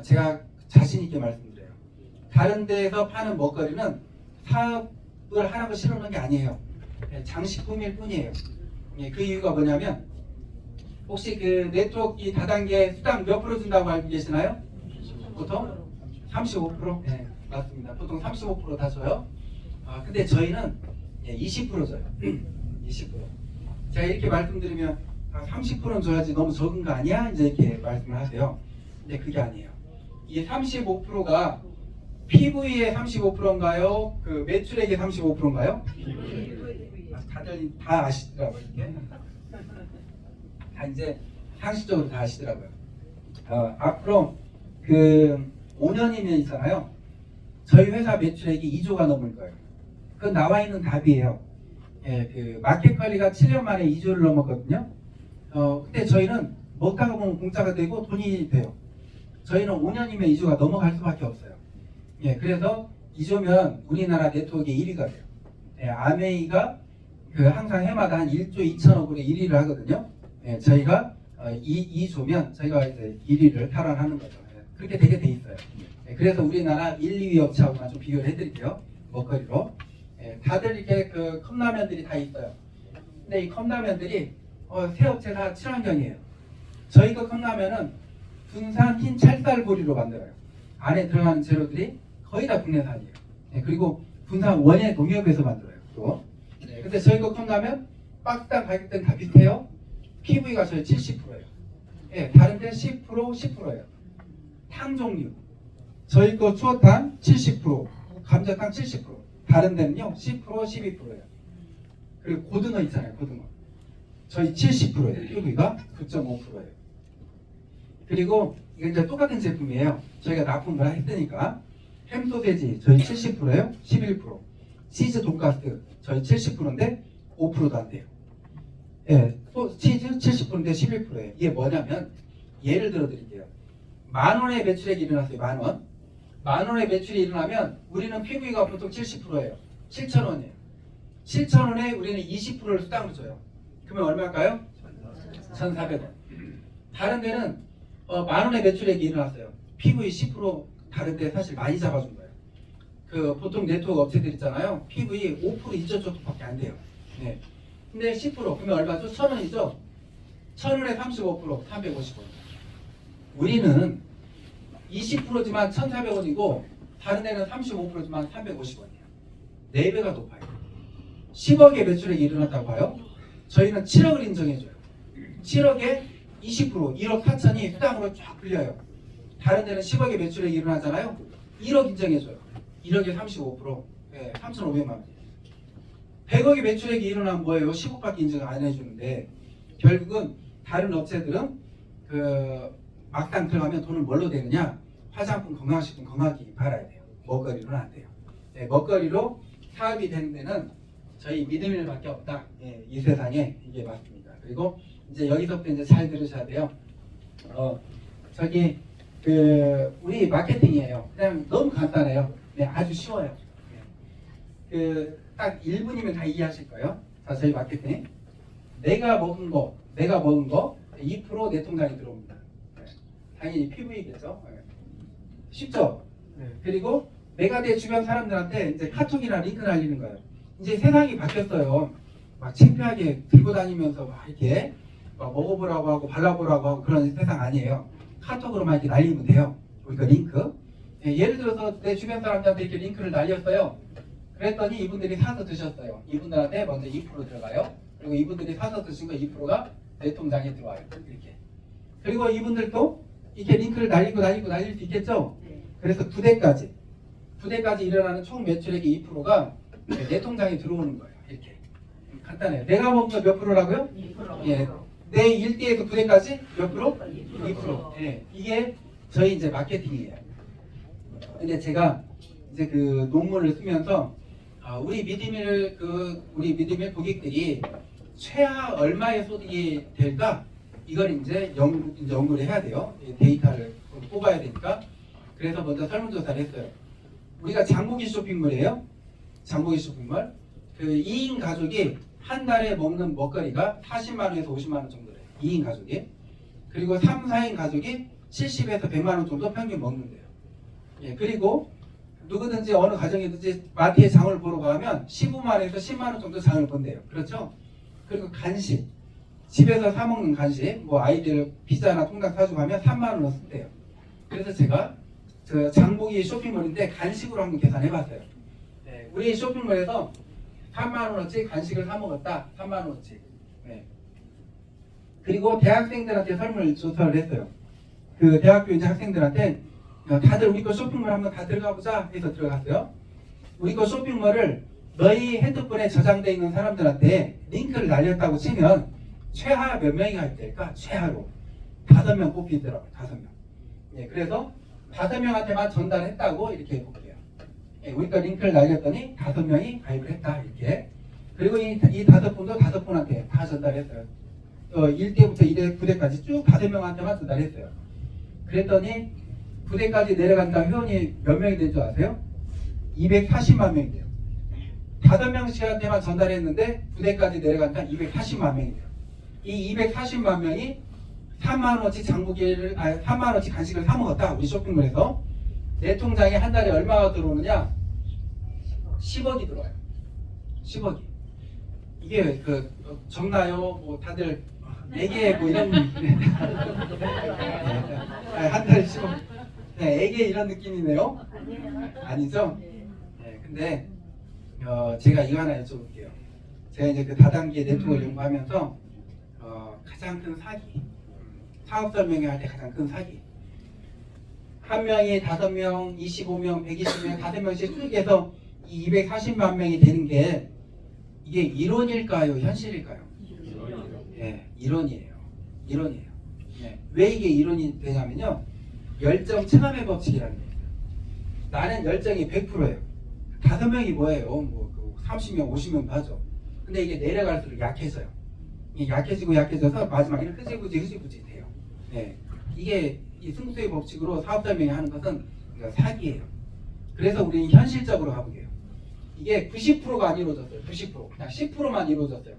[SPEAKER 1] 제가 자신 있게 말씀드려요. 다른 데에서 파는 먹거리는 사업을 하라고 실어놓은 게 아니에요. 장식품일 뿐이에요. 그 이유가 뭐냐면, 혹시 그 네트워크 이 다단계 수당 몇 프로 준다고 알고 계시나요? 보통 35%? 네, 맞습니다. 보통 35% 다 줘요. 근데 저희는 20% 줘요. 20%. 제가 이렇게 말씀드리면 30%는 줘야지 너무 적은 거 아니야? 이제 이렇게 말씀을 하세요. 근데 그게 아니에요. 이 35%가 PV의 35%인가요? 그 매출액의 35%인가요? 다들 다 아시더라고요. 이게. 다 이제 상식적으로 다 아시더라고요. 앞으로 그 5년이면 있잖아요. 저희 회사 매출액이 2조가 넘을 거예요. 그 나와 있는 답이에요. 예, 그 마켓 관리가 7년 만에 2조를 넘었거든요. 근데 저희는 먹다가 보면 공짜가 되고 돈이 돼요. 저희는 5년이면 2조가 넘어갈 수밖에 없어요. 예, 그래서 2조면 우리나라 네트워크의 1위가 돼요. 예, 아메이가 그 항상 해마다 한 1조 2천억으로 1위를 하거든요. 예, 저희가 2조면 저희가 이제 1위를 탈환하는 거죠. 예, 그렇게 되게 돼 있어요. 예, 그래서 우리나라 1, 2위 업체하고만 좀 비교를 해드릴게요. 먹거리로. 예, 다들 이렇게 그 컵라면들이 다 있어요. 근데 이 컵라면들이 새 업체 다 친환경이에요. 저희 거 컵라면은 군산 흰 찰쌀보리로 만들어요. 안에 들어가는 재료들이 거의 다 국내산이에요. 예, 그리고 군산 원예 농협에서 만들어요. 또. 예, 근데 저희 거 컵라면 박스당 가격대는 다 비슷해요. PV가 저희 70%예요. 예, 다른 데 10%, 10%예요. 탕 종류. 저희 거 추어탕 70%, 감자탕 70%. 다른 데는요 10%, 12%예요. 그리고 고등어 있잖아요. 고등어. 저희 70%예요. PV가 9.5%예요. 그리고 이건 이제 똑같은 제품이에요. 저희가 납품을 했으니까. 햄 소세지 저희 70%예요. 11%. 치즈 돈가스 저희 70%인데 5%도 안 돼요. 예, 치즈 70%인데 11%예요. 이게 뭐냐면 예를 들어 드릴게요. 10,000원의 매출액이 일어났어요. 10,000원. 10,000원의 매출이 일어나면 우리는 PV가 보통 70%예요. 7,000원이에요. 7,000원에 우리는 20%를 수당으로 줘요. 그러면 얼마일까요? 1,400원. 다른 데는 10,000원의 매출액이 일어났어요. PV 10% 다른 데 사실 많이 잡아준 거예요. 그 보통 네트워크 업체들 있잖아요. PV 5% 2.5%밖에 안 돼요. 네. 근데 10% 그러면 얼마죠? 1,000원이죠? 1,000원에 35% 350원. 우리는 20%지만 1,400원이고 다른 데는 35%지만 350원이에요. 4배가 높아요. 10억의 매출액이 일어났다고 봐요. 저희는 7억을 인정해줘요. 7억에 20% 1억 4천이 수당으로 쫙 불려요. 다른 데는 10억의 매출액이 일어나잖아요. 1억 인정해줘요. 1억에 35%, 네, 3,500만 원. 100억의 매출액이 일어나면 뭐예요? 10억밖에 인정 안 해주는데 결국은 다른 업체들은 그 막상 들어가면 돈을 뭘로 되느냐? 화장품, 건강식품, 건강기 팔아야 돼요. 먹거리로는 안 돼요. 네, 먹거리로 사업이 되는 데는 저희 믿음일밖에 없다. 예, 이 세상에 이게 맞습니다. 그리고 이제 여기서부터 이제 잘 들으셔야 돼요. 저기 그 우리 마케팅이에요. 그냥 너무 간단해요. 네, 아주 쉬워요. 그 딱 1분이면 다 이해하실 거예요. 자, 저희 마케팅. 내가 먹은 거 2% 내 통장에 들어옵니다. 네. 당연히 PV겠죠. 네. 쉽죠? 네. 그리고 내가 내 주변 사람들한테 이제 카톡이나 링크 날리는 거예요. 이제 세상이 바뀌었어요. 막 창피하게 들고 다니면서 막 이렇게 막 먹어보라고 하고 발라보라고 하고 그런 세상 아니에요. 카톡으로만 이렇게 날리면 돼요. 우리가 링크. 예, 예를 들어서 내 주변 사람들한테 이렇게 링크를 날렸어요. 그랬더니 이분들이 사서 드셨어요. 이분들한테 먼저 2% 들어가요. 그리고 이분들이 사서 드신 거 2%가 내 통장에 들어와요. 이렇게. 그리고 이분들도 이렇게 링크를 날릴 수 있겠죠? 그래서 9대까지 일어나는 총 매출액의 2%가 내 통장에 들어오는 거예요. 이렇게. 간단해요. 내가 먹은 거 몇 프로라고요? 2%. 예. 내 1대에서 9대까지 몇 프로? 2%. 예. 이게 저희 이제 마케팅이에요. 근데 제가 이제 그 논문을 쓰면서 우리 믿음일 고객들이 최하 얼마의 소득이 될까? 이걸 이제 연구를 해야 돼요. 데이터를 뽑아야 되니까. 그래서 먼저 설문조사를 했어요. 우리가 장보기 쇼핑몰이에요. 장보기 쇼핑몰. 그 2인 가족이 한 달에 먹는 먹거리가 40만 원에서 50만 원 정도 돼요. 2인 가족이. 그리고 3, 4인 가족이 70에서 100만 원 정도 평균 먹는데요. 예, 그리고 누구든지 어느 가정이든지 마트에 장을 보러 가면 15만 원에서 10만 원 정도 장을 본대요. 그렇죠? 그리고 간식. 집에서 사 먹는 간식, 뭐 아이들 피자나 통닭 사주고 하면 3만 원 쓴대요. 그래서 제가 그 장보기 쇼핑몰인데 간식으로 한번 계산해봤어요. 네, 우리 쇼핑몰에서 3만 원어치 간식을 사 먹었다. 3만 원어치. 네. 그리고 대학생들한테 설문조사를 했어요. 그 대학교 이제 학생들한테 다들 우리 거 쇼핑몰 한번 다 들어가 보자 해서 들어갔어요. 우리 거 쇼핑몰을 너희 핸드폰에 저장되어 있는 사람들한테 링크를 날렸다고 치면 최하 몇 명이 갈 때일까? 최하로 5명 뽑히더라고요. 5명. 예, 그래서 5명한테만 전달했다고 이렇게 볼게요. 예, 우리가 링크를 날렸더니 5명이 가입을 했다 이렇게. 그리고 이 5분도 5분한테 다 전달했어요. 1대부터 2대, 9대까지 쭉 5명한테만 전달했어요. 그랬더니 9대까지 내려간다 회원이 몇 명이 된 줄 아세요? 240만 명이 돼요. 5명씩한테만 전달했는데 9대까지 내려간다 240만 명이 돼요. 이 240만 명이 3만 원어치 장보기를 3만 원어치 간식을 사 먹었다. 우리 쇼핑몰에서 내 통장에 한 달에 얼마가 들어오느냐? 10억이 들어와요. 10억이. 이게 그 적나요? 뭐 다들 4개 뭐 이런 한 달에 10억. 네, 애게 이런 느낌이네요. 아니죠? 네, 근데 제가 이거 하나 여쭤볼게요. 제가 이제 그 다단계 네트워크를 연구하면서 가장 큰 사기, 사업 설명회 할 때 가장 큰 사기. 한 명이 5명, 25명, 120명, 5명씩 쭉 해서 이 240만 명이 되는 게 이게 이론일까요? 현실일까요? 네, 이론이에요. 이론이에요. 네. 왜 이게 이론이 되냐면요. 열정 체감의 법칙이라는 게 있어요. 나는 열정이 100%예요. 5명이 뭐예요? 뭐 30명, 50명도 하죠. 근데 이게 내려갈수록 약해져요. 이게 약해지고 약해져서 마지막에는 흐지부지 돼요. 네. 이게 이 승수의 법칙으로 사업자명이 하는 것은 사기예요. 그래서 우리는 현실적으로 가보게요. 이게 90%가 안 이루어졌어요. 90%. 그냥 10%만 이루어졌어요.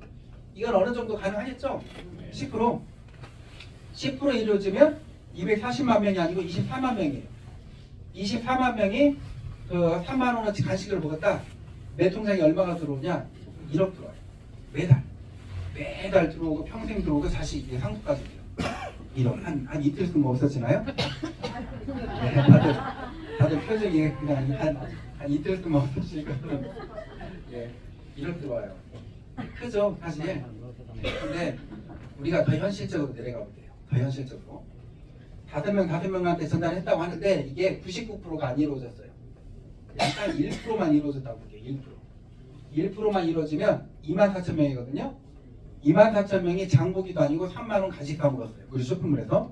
[SPEAKER 1] 이건 어느 정도 가능하겠죠? 10%. 10% 이루어지면 240만 명이 아니고 24만 명이에요. 24만 명이 그 3만 원어치 간식을 먹었다. 내 통장에 얼마가 들어오냐? 1억 들어와요. 매달 들어오고 평생 들어오고 다시 이게 상속까지 돼요. 1억. 한 이틀 쓰면 없어지나요? 네, 다들 표정이 그냥 한 이틀 쓰면 없어질 거는 예, 1억 들어와요. 크죠 사실. 네, 근데 우리가 더 현실적으로 내려가 볼게요. 더 현실적으로. 5명한테 전달했다고 하는데 이게 99%가 안 이루어졌어요. 약간 1%만 이루어졌다고 볼게요. 1%만 이루어지면 24,000명이거든요. 24,000명이 장보기도 아니고 3만 원 간식 사 먹었어요. 우리 쇼핑몰에서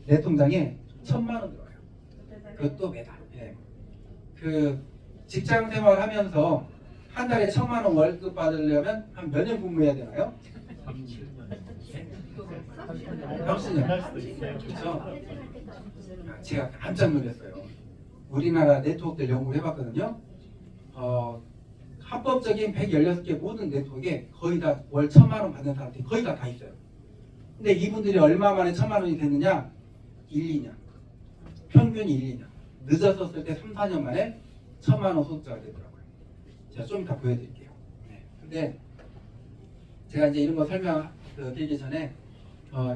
[SPEAKER 1] 내 통장에 1,000만 원 들어와요. 그것도 매달. 예. 그 직장 생활하면서 한 달에 1,000만 원 월급 받으려면 한 몇 년 근무해야 되나요? 30년. 그렇죠? 제가 깜짝 놀랐어요. 우리나라 네트워크들 연구를 해봤거든요. 합법적인 116개 모든 네트워크에 거의 다 월 1,000만 원 받는 사람들이 거의 다 있어요. 근데 이분들이 얼마 만에 1,000만 원이 됐느냐? 1, 2년. 평균이 1, 2년. 늦어서 쓸 때 3, 4년 만에 1,000만 원 소득자가 되더라고요. 제가 좀 이따 보여드릴게요. 네. 근데 제가 이제 이런 거 설명드리기 전에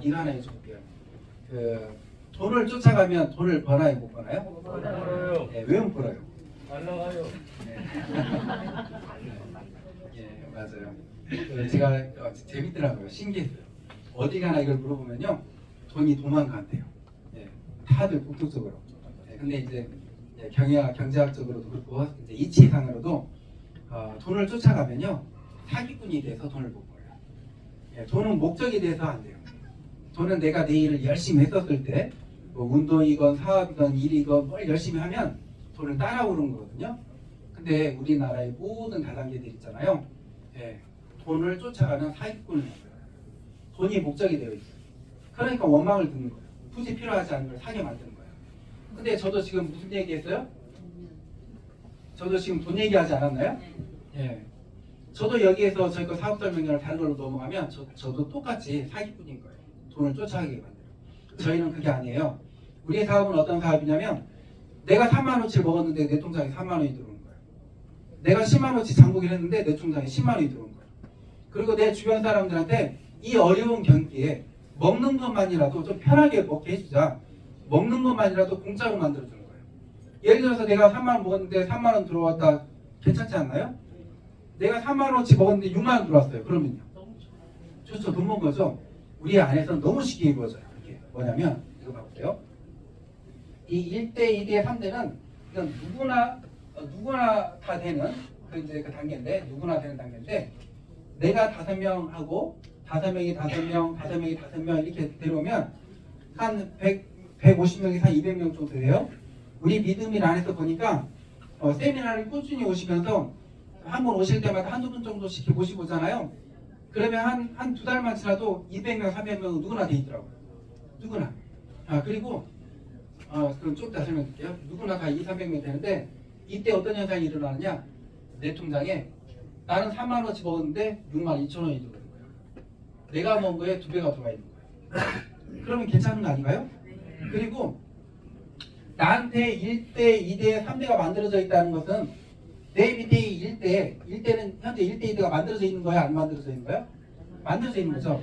[SPEAKER 1] 이거 하나 여쭤볼게요. 그 돈을 쫓아가면 돈을 버나요, 못 버나요?
[SPEAKER 3] 못 벌어요.
[SPEAKER 1] 네, 왜 못 벌어요?
[SPEAKER 3] 안 나가요.
[SPEAKER 1] 네. 예, 맞아요. 제가 재밌더라고요. 신기했어요. 어디 가나 이걸 물어보면요, 돈이 도망간대요. 예, 다들 공통적으로. 예, 근데 이제 경제학적으로도 그렇고 이제 이치상으로도 돈을 쫓아가면요, 사기꾼이 돼서 돈을 못 벌어요. 예, 돈은 목적이 돼서 안 돼요. 돈은 내가 내 일을 열심히 했었을 때, 뭐 운동이건 사업이건 일이건 뭘 열심히 하면 돈을 따라오는 거거든요. 근데 우리나라의 모든 다단계들 있잖아요. 예, 돈을 쫓아가는 사기꾼을 만들어요. 돈이 목적이 되어 있어요. 그러니까 원망을 듣는 거예요. 굳이 필요하지 않은 걸 사게 만드는 거예요. 근데 저도 지금 무슨 얘기했어요? 저도 지금 돈 얘기하지 않았나요? 예. 저도 여기에서 저희 거 사업 설명을 다른 걸로 넘어가면 저도 똑같이 사기꾼인 거예요. 돈을 쫓아가게 만들어요. 저희는 그게 아니에요. 우리의 사업은 어떤 사업이냐면 내가 3만 원어치를 먹었는데 내 통장에 3만 원이 들어오는 거예요. 내가 10만 원어치 장보기를 했는데 내 통장에 10만 원이 들어오는 거예요. 그리고 내 주변 사람들한테 이 어려운 경기에 먹는 것만이라도 좀 편하게 먹게 해주자. 먹는 것만이라도 공짜로 만들어주는 거예요. 예를 들어서 내가 3만 원 먹었는데 3만 원 들어왔다. 괜찮지 않나요? 내가 3만 원어치 먹었는데 6만 원 들어왔어요. 그러면요. 좋죠. 돈 먹은 거죠. 우리 안에서는 너무 쉽게 이루어져요. 이게 뭐냐면 이거 봐볼게요. 이 1대, 2대, 3대는 그냥 누구나 다 되는 그 단계인데 누구나 되는 단계인데 내가 5명하고 5명이 5명, 5명이 5명 이렇게 데려오면 한 150명에서 한 200명 정도 돼요. 우리 믿음인 안에서 보니까 세미나를 꾸준히 오시면서 한 번 오실 때마다 한두 분 정도씩 이렇게 모시고 오잖아요. 그러면 한 두 달만 지나도 200명, 300명은 누구나 돼 있더라고요. 누구나. 그리고 그럼 좀 이따 설명드릴게요. 누구나 다 200, 300명 되는데 이때 어떤 현상이 일어나느냐? 내 통장에 나는 3만 원치 먹었는데 6만 2천 원이 들어오는 거예요. 내가 먹은 거에 2배가 들어와 있는 거예요. 그러면 괜찮은 거 아닌가요? 그리고 나한테 1대, 2대, 3대가 만들어져 있다는 것은 내 밑에 1대는 현재 1대, 2대가 만들어져 있는 거야? 안 만들어져 있는 거야? 만들어져 있는 거죠.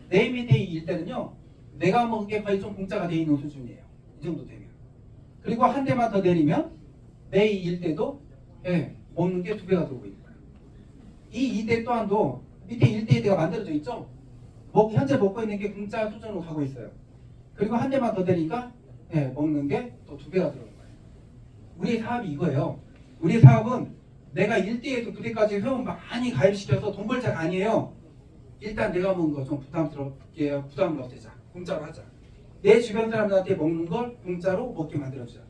[SPEAKER 1] 내 밑에 1대는요. 내가 먹은 게 거의 좀 공짜가 돼 있는 수준이에요. 이 정도 되면. 그리고 한 대만 더 내리면 내 1대도 먹는 게 2배가 들어오고 있는 거예요. 이 2대 또한도 밑에 1대, 2대가 만들어져 있죠. 현재 먹고 있는 게 공짜 수준으로 가고 있어요. 그리고 한 대만 더 내리니까 먹는 게 또 2배가 들어오는 거예요. 우리 사업이 이거예요. 우리 사업은 내가 1대에서 2대까지 회원 많이 가입시켜서 돈 벌자가 아니에요. 일단 내가 먹는 거 좀 부담스럽게 부담을 없애자. 공짜로 하자. 내 주변 사람들한테 먹는 걸 공짜로 먹게 만들어주자.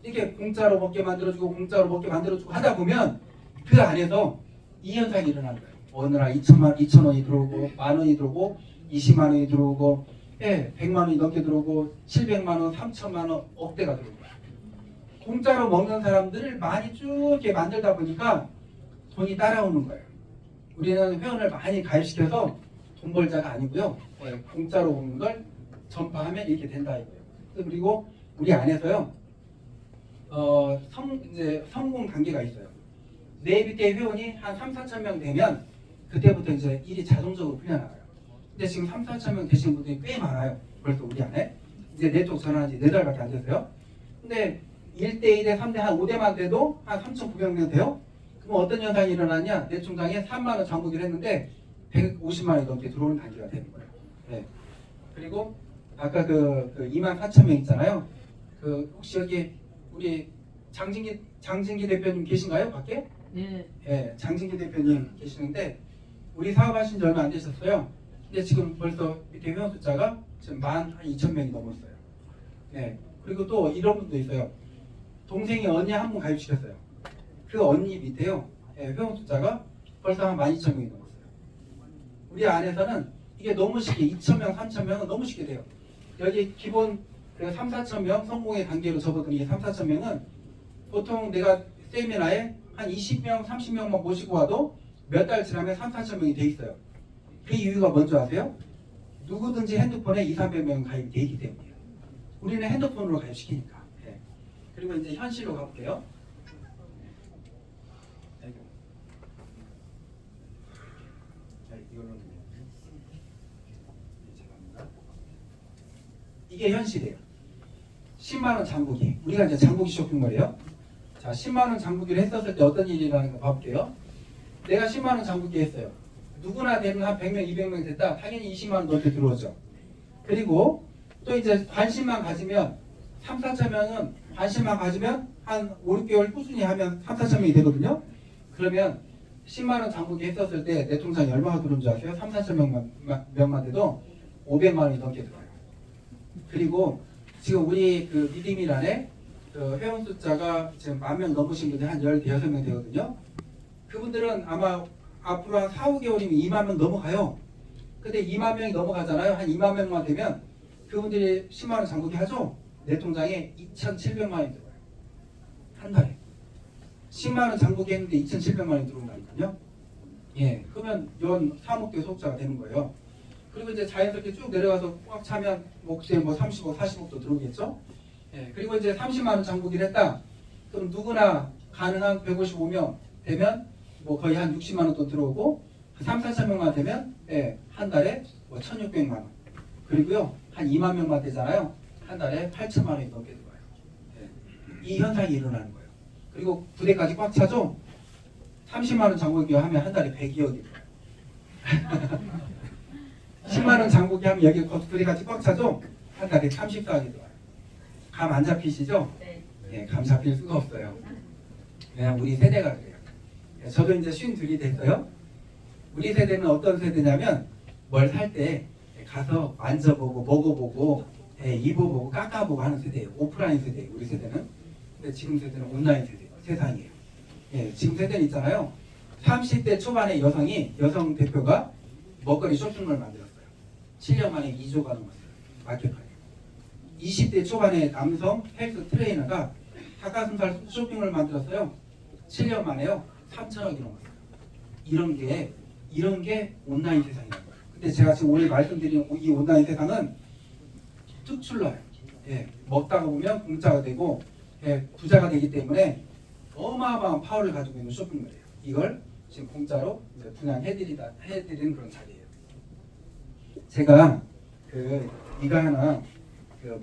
[SPEAKER 1] 이렇게 공짜로 먹게 만들어주고 공짜로 먹게 만들어주고 하다 보면 그 안에서 이 현상이 일어나는 거예요. 어느 날 2천 원이 들어오고 만 원이 들어오고 20만 원이 들어오고 100만 원이 넘게 들어오고 700만 원, 3천만 원, 억대가 들어오는 거예요. 공짜로 먹는 사람들을 많이 쭉 이렇게 만들다 보니까 돈이 따라오는 거예요. 우리는 회원을 많이 가입시켜서 돈 벌자가 아니고요. 공짜로 먹는 걸 전파하면 이렇게 된다 이거예요. 그리고 우리 안에서요. 이제 성공 단계가 있어요. 내 밑에 회원이 한 3, 4천 명 되면 그때부터 이제 일이 자동적으로 풀려나가요. 근데 지금 3, 4천 명 되시는 분들이 꽤 많아요. 벌써 우리 안에. 이제 내 쪽 전화한 지 4달밖에 안 됐어요. 근데 1대, 2대, 3대 한 5대만 돼도 한 3,900명 돼요. 그럼 어떤 현상이 일어나냐? 내 통장에 3만 원 장부기를 했는데 150만 원이 넘게 들어오는 단계가 되는 거예요. 네. 그리고 아까 그 2만 4천 명 있잖아요. 혹시 여기 우리 장진기 대표님 계신가요? 밖에? 네. 장진기 대표님 계시는데 우리 사업하신 지 얼마 안 되셨어요. 근데 지금 벌써 밑에 회원 숫자가 지금 12,000명이 넘었어요. 네. 그리고 또 이런 분도 있어요. 동생이 언니 한 분 가입시켰어요. 그 언니 밑에요. 회원 숫자가 벌써 한 12,000명이 넘었어요. 우리 안에서는 이게 너무 쉽게 2,000명, 3,000명은 너무 쉽게 돼요. 여기 기본 3, 4,000명 성공의 단계로 접어든 이 3, 4,000명은 보통 내가 세미나에 한 20명, 30명만 모시고 와도 몇 달 지나면 3, 4,000명이 돼 있어요. 그 이유가 뭔지 아세요? 누구든지 핸드폰에 2, 300명 가입이 돼 있기 때문이에요. 우리는 핸드폰으로 가입시키니까. 그리고 이제 현실로 가볼게요. 이게 현실이에요. 10만 원 장부기. 우리가 이제 장부기 쇼핑몰이에요. 자, 10만 원 장부기를 했었을 때 어떤 일이 일어나는 거 봐볼게요. 내가 10만 원 장부기 했어요. 누구나 되면 한 100명, 200명 됐다. 당연히 20만 원 넘게 들어오죠. 그리고 또 이제 관심만 가지면 3, 4천 명은 관심만 가지면 한 5, 6개월 꾸준히 하면 3, 4천 명이 되거든요. 그러면 10만 원 장부기 했었을 때 내 통장에 얼마가 들어온 줄 아세요? 3, 4천 명만 돼도 500만 원이 넘게 들어요. 그리고 지금 우리 그 믿음이란에 회원 숫자가 지금 10,000명 넘으신 분들이 한 16명 되거든요. 그분들은 아마 앞으로 한 4, 5개월이면 2만 명 넘어가요. 근데 2만 명이 넘어가잖아요. 한 2만 명만 되면 그분들이 10만 원 장부기 하죠. 내 통장에 2,700만 원이 들어와요. 한 달에. 10만 원 장부기 했는데 2,700만 원이 들어온다니까요. 그러면 연 3억대 소득자가 되는 거예요. 그리고 이제 자연스럽게 쭉 내려가서 꽉 차면 그때 30억, 40억도 들어오겠죠. 그리고 이제 30만 원 장부기를 했다. 그럼 누구나 가능한 155명 되면 거의 한 60만 원 돈 들어오고 3, 4천 명만 되면 한 달에 1,600만 원. 그리고요 한 2만 명만 되잖아요. 한 달에 8천만 원이 넘게 들어와요. 이 현상이 일어나는 거예요. 그리고 부대까지 꽉 차죠. 30만 원 장부기 하면 한 달에 102억이 들어와요. 10만 원 장부기 하면 여기 부대까지 꽉 차죠. 한 달에 34억이 들어와요. 감 안 잡히시죠? 네, 감 잡힐 수가 없어요. 그냥 우리 세대가 그래요. 저도 이제 52이 됐어요. 우리 세대는 어떤 세대냐면 뭘 살 때 가서 만져보고 먹어보고 입어보고 깎아보고 하는 세대예요. 오프라인 세대예요. 우리 세대는. 근데 지금 세대는 온라인 세상이에요. 지금 세대는 있잖아요. 30대 초반의 여성 대표가 먹거리 쇼핑몰을 만들었어요. 7년 만에 2조가 넘었어요. 마켓판에. 20대 초반의 남성 헬스 트레이너가 닭가슴살 쇼핑몰을 만들었어요. 7년 만에요. 3천억이 넘었어요. 이런 게 온라인 세상이라는 거예요. 근데 제가 지금 오늘 말씀드린 이 온라인 세상은 특출나요. 먹다가 보면 공짜가 되고 부자가 되기 때문에 어마어마한 파워를 가지고 있는 쇼핑몰이에요. 이걸 지금 공짜로 이제 분양해드리는 그런 자리예요. 제가 이거 하나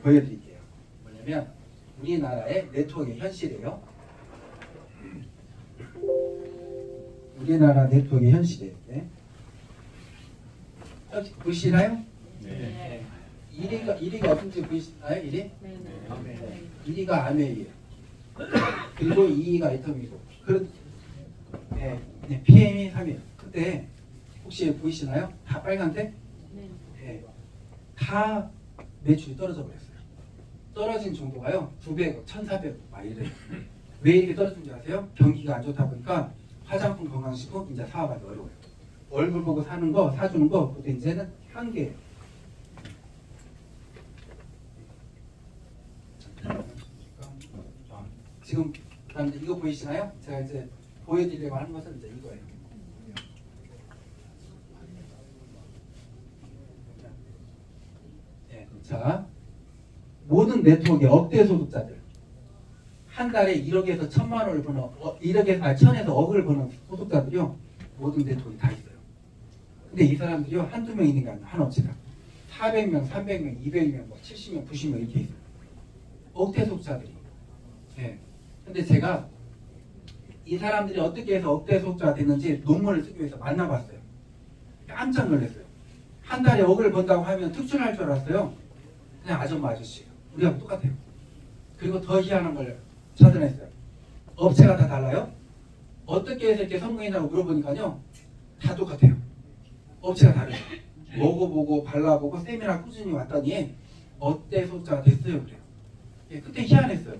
[SPEAKER 1] 보여드릴게요. 뭐냐면 우리나라의 네트워크의 현실이에요. 우리나라 네트워크의 현실이에요. 여기 보이시나요? 네. 1위가 어떤지 보이시나요? 1위? 네. 1위가 아메이에요. 그리고 2위가 애텀이고 PM이 3위에요. 근데 혹시 보이시나요? 다 빨간색? 네. 다 매출이 떨어져 버렸어요. 떨어진 정도가요. 900억, 1400억 막 이래요. 왜 이렇게 떨어진지 아세요? 경기가 안 좋다 보니까 화장품 건강식품 이제 사업하기 어려워요. 얼굴 보고 사는 거, 사주는 거, 그것도 이제는 한계예요. 지금 이거 보이시나요? 제가 이제 보여드리려고 하는 것은 이제 이거예요. 자, 모든 네트워크의 억대 소득자들 한 달에 1억에서 1,000만 원을 버는 1,000에서 억을 버는 소득자들이요. 모든 네트워크에 다 있어요. 근데 이 사람들이요. 한두 명 있는 게 아니라 한 업체가 400명, 300명, 200명, 70명, 90명 이렇게 있어요. 억대 소득자들이. 근데 제가 이 사람들이 어떻게 해서 억대 소득자가 됐는지 논문을 쓰기 위해서 만나봤어요. 깜짝 놀랐어요. 한 달에 억을 번다고 하면 특출할 줄 알았어요. 그냥 아줌마 아저씨예요. 우리하고 똑같아요. 그리고 더 희한한 걸 찾아냈어요. 업체가 다 달라요. 어떻게 해서 이렇게 성공했냐고 물어보니까요. 다 똑같아요. 업체가 다르죠. 먹어보고 발라보고 세미나 꾸준히 왔더니 억대 소득자가 됐어요. 그래요. 그때 희한했어요.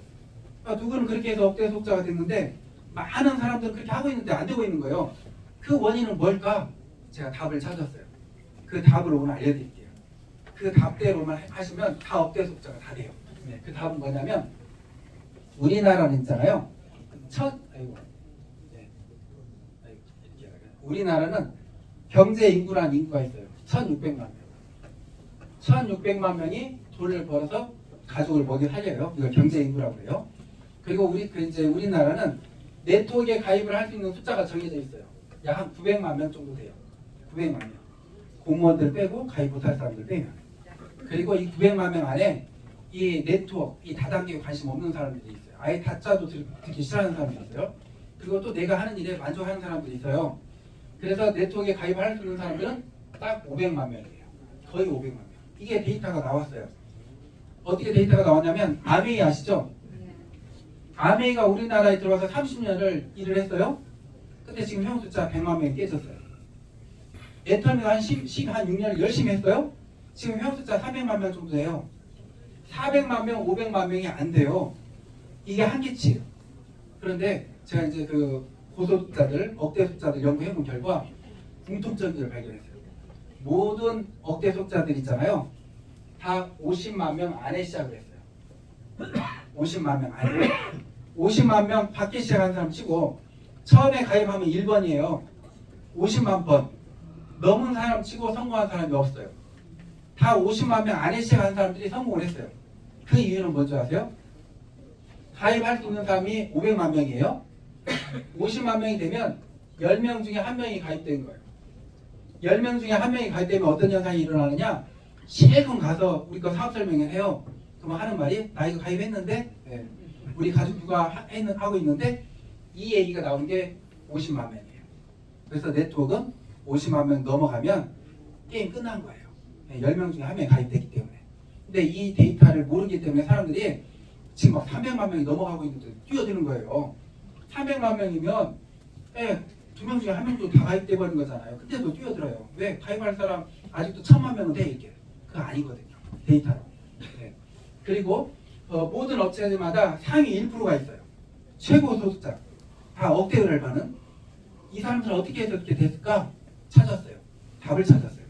[SPEAKER 1] 누구는 그렇게 해서 억대 소득자가 됐는데 많은 사람들은 그렇게 하고 있는데 안 되고 있는 거예요. 그 원인은 뭘까? 제가 답을 찾았어요. 그 답을 오늘 알려드릴게요. 그 답대로만 하시면 다 억대 소득자가 다 돼요. 그 답은 뭐냐면 우리나라는 있잖아요. 우리나라는 경제 인구라는 인구가 있어요. 1,600만 명. 1,600만 명이 돈을 벌어서 가족을 먹여 살려요. 이걸 경제 인구라고 해요. 그리고 우리나라는 네트워크에 가입을 할 수 있는 숫자가 정해져 있어요. 약 한 900만 명 정도 돼요. 900만 명. 공무원들 빼고 가입 못할 사람들 빼면. 그리고 이 900만 명 안에 이 네트워크, 이 다단계에 관심 없는 사람들이 있어요. 아예 다짜도 듣기 싫어하는 사람들이 있어요. 그리고 또 내가 하는 일에 만족하는 사람들이 있어요. 그래서 네트워크에 가입할 수 있는 사람들은 딱 500만 명이에요. 거의 500만 명. 이게 데이터가 나왔어요. 어떻게 데이터가 나왔냐면 아메이 아시죠? 아메이가 우리나라에 들어와서 30년을 일을 했어요. 근데 지금 형 숫자 100만 명이 깨졌어요. 애터미가 한 6년을 열심히 했어요. 지금 형 숫자 300만 명 정도 돼요. 400만 명, 500만 명이 안 돼요. 이게 한계치예요. 그런데 제가 이제 그 고소득자들, 억대 소득자들 연구해본 결과 공통점들을 발견했어요. 모든 억대 소득자들 있잖아요. 다 50만 명 안에 시작을 했어요. 50만 명 안에. 50만 명 밖에 시작한 사람 치고 처음에 가입하면 1번이에요. 50만 번. 넘은 사람 치고 성공한 사람이 없어요. 다 50만 명 안에 시작한 사람들이 성공을 했어요. 그 이유는 뭔지 아세요? 가입할 수 있는 사람이 500만 명이에요. 50만 명이 되면 10명 중에 1명이 가입된 거예요. 10명 중에 1명이 가입되면 어떤 현상이 일어나느냐? 실컷 가서 우리 거 사업 설명을 해요. 그러면 하는 말이 나 이거 가입했는데 우리 가족 누가 하고 있는데 이 얘기가 나온 게 50만 명이에요. 그래서 네트워크는 50만 명 넘어가면 게임 끝난 거예요. 10명 중에 1명이 가입됐기 때문에. 근데 이 데이터를 모르기 때문에 사람들이 지금 막 300만 명이 넘어가고 있는데 뛰어드는 거예요. 300만 명이면 2명 중에 1명도 다 가입돼 버린 거잖아요. 근데도 뛰어들어요. 왜? 가입할 사람 아직도 1000만 명은 돼 이렇게. 그거 아니거든요. 데이터로. 네. 그리고 모든 업체들마다 상위 1%가 있어요. 최고 소득자. 다 억대를 받는. 이 사람들은 어떻게 해서 그렇게 됐을까? 찾았어요. 답을 찾았어요.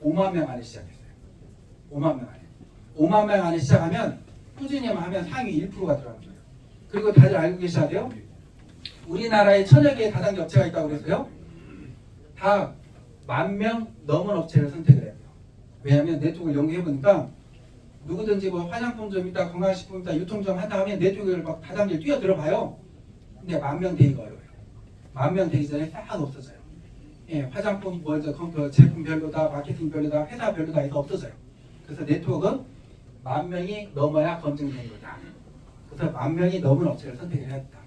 [SPEAKER 1] 5만 명 안에 시작했어요. 5만 명 안에. 5만 명 안에 시작하면 꾸준히 하면 상위 1%가 들어가는 거예요. 그리고 다들 알고 계셔야 돼요. 우리나라에 1000여 개의 다단계 업체가 있다고 그랬어요. 다 10,000명 넘은 업체를 선택을 해요. 왜냐하면 네트워크를 연구해보니까 누구든지 뭐 화장품점이다, 건강식품이다, 유통점 한다 하면 네트워크를 막 다단계를 뛰어들어 봐요. 근데 10,000명 되기가 어려워요. 10,000명 되기 전에 싹 없어져요. 예, 화장품 먼저 제품별로다, 마케팅별로다, 회사별로다 해서 없어져요. 그래서 네트워크는 10,000명이 넘어야 검증된 거다. 그래서 10,000명이 넘은 업체를 선택을 해야 된다.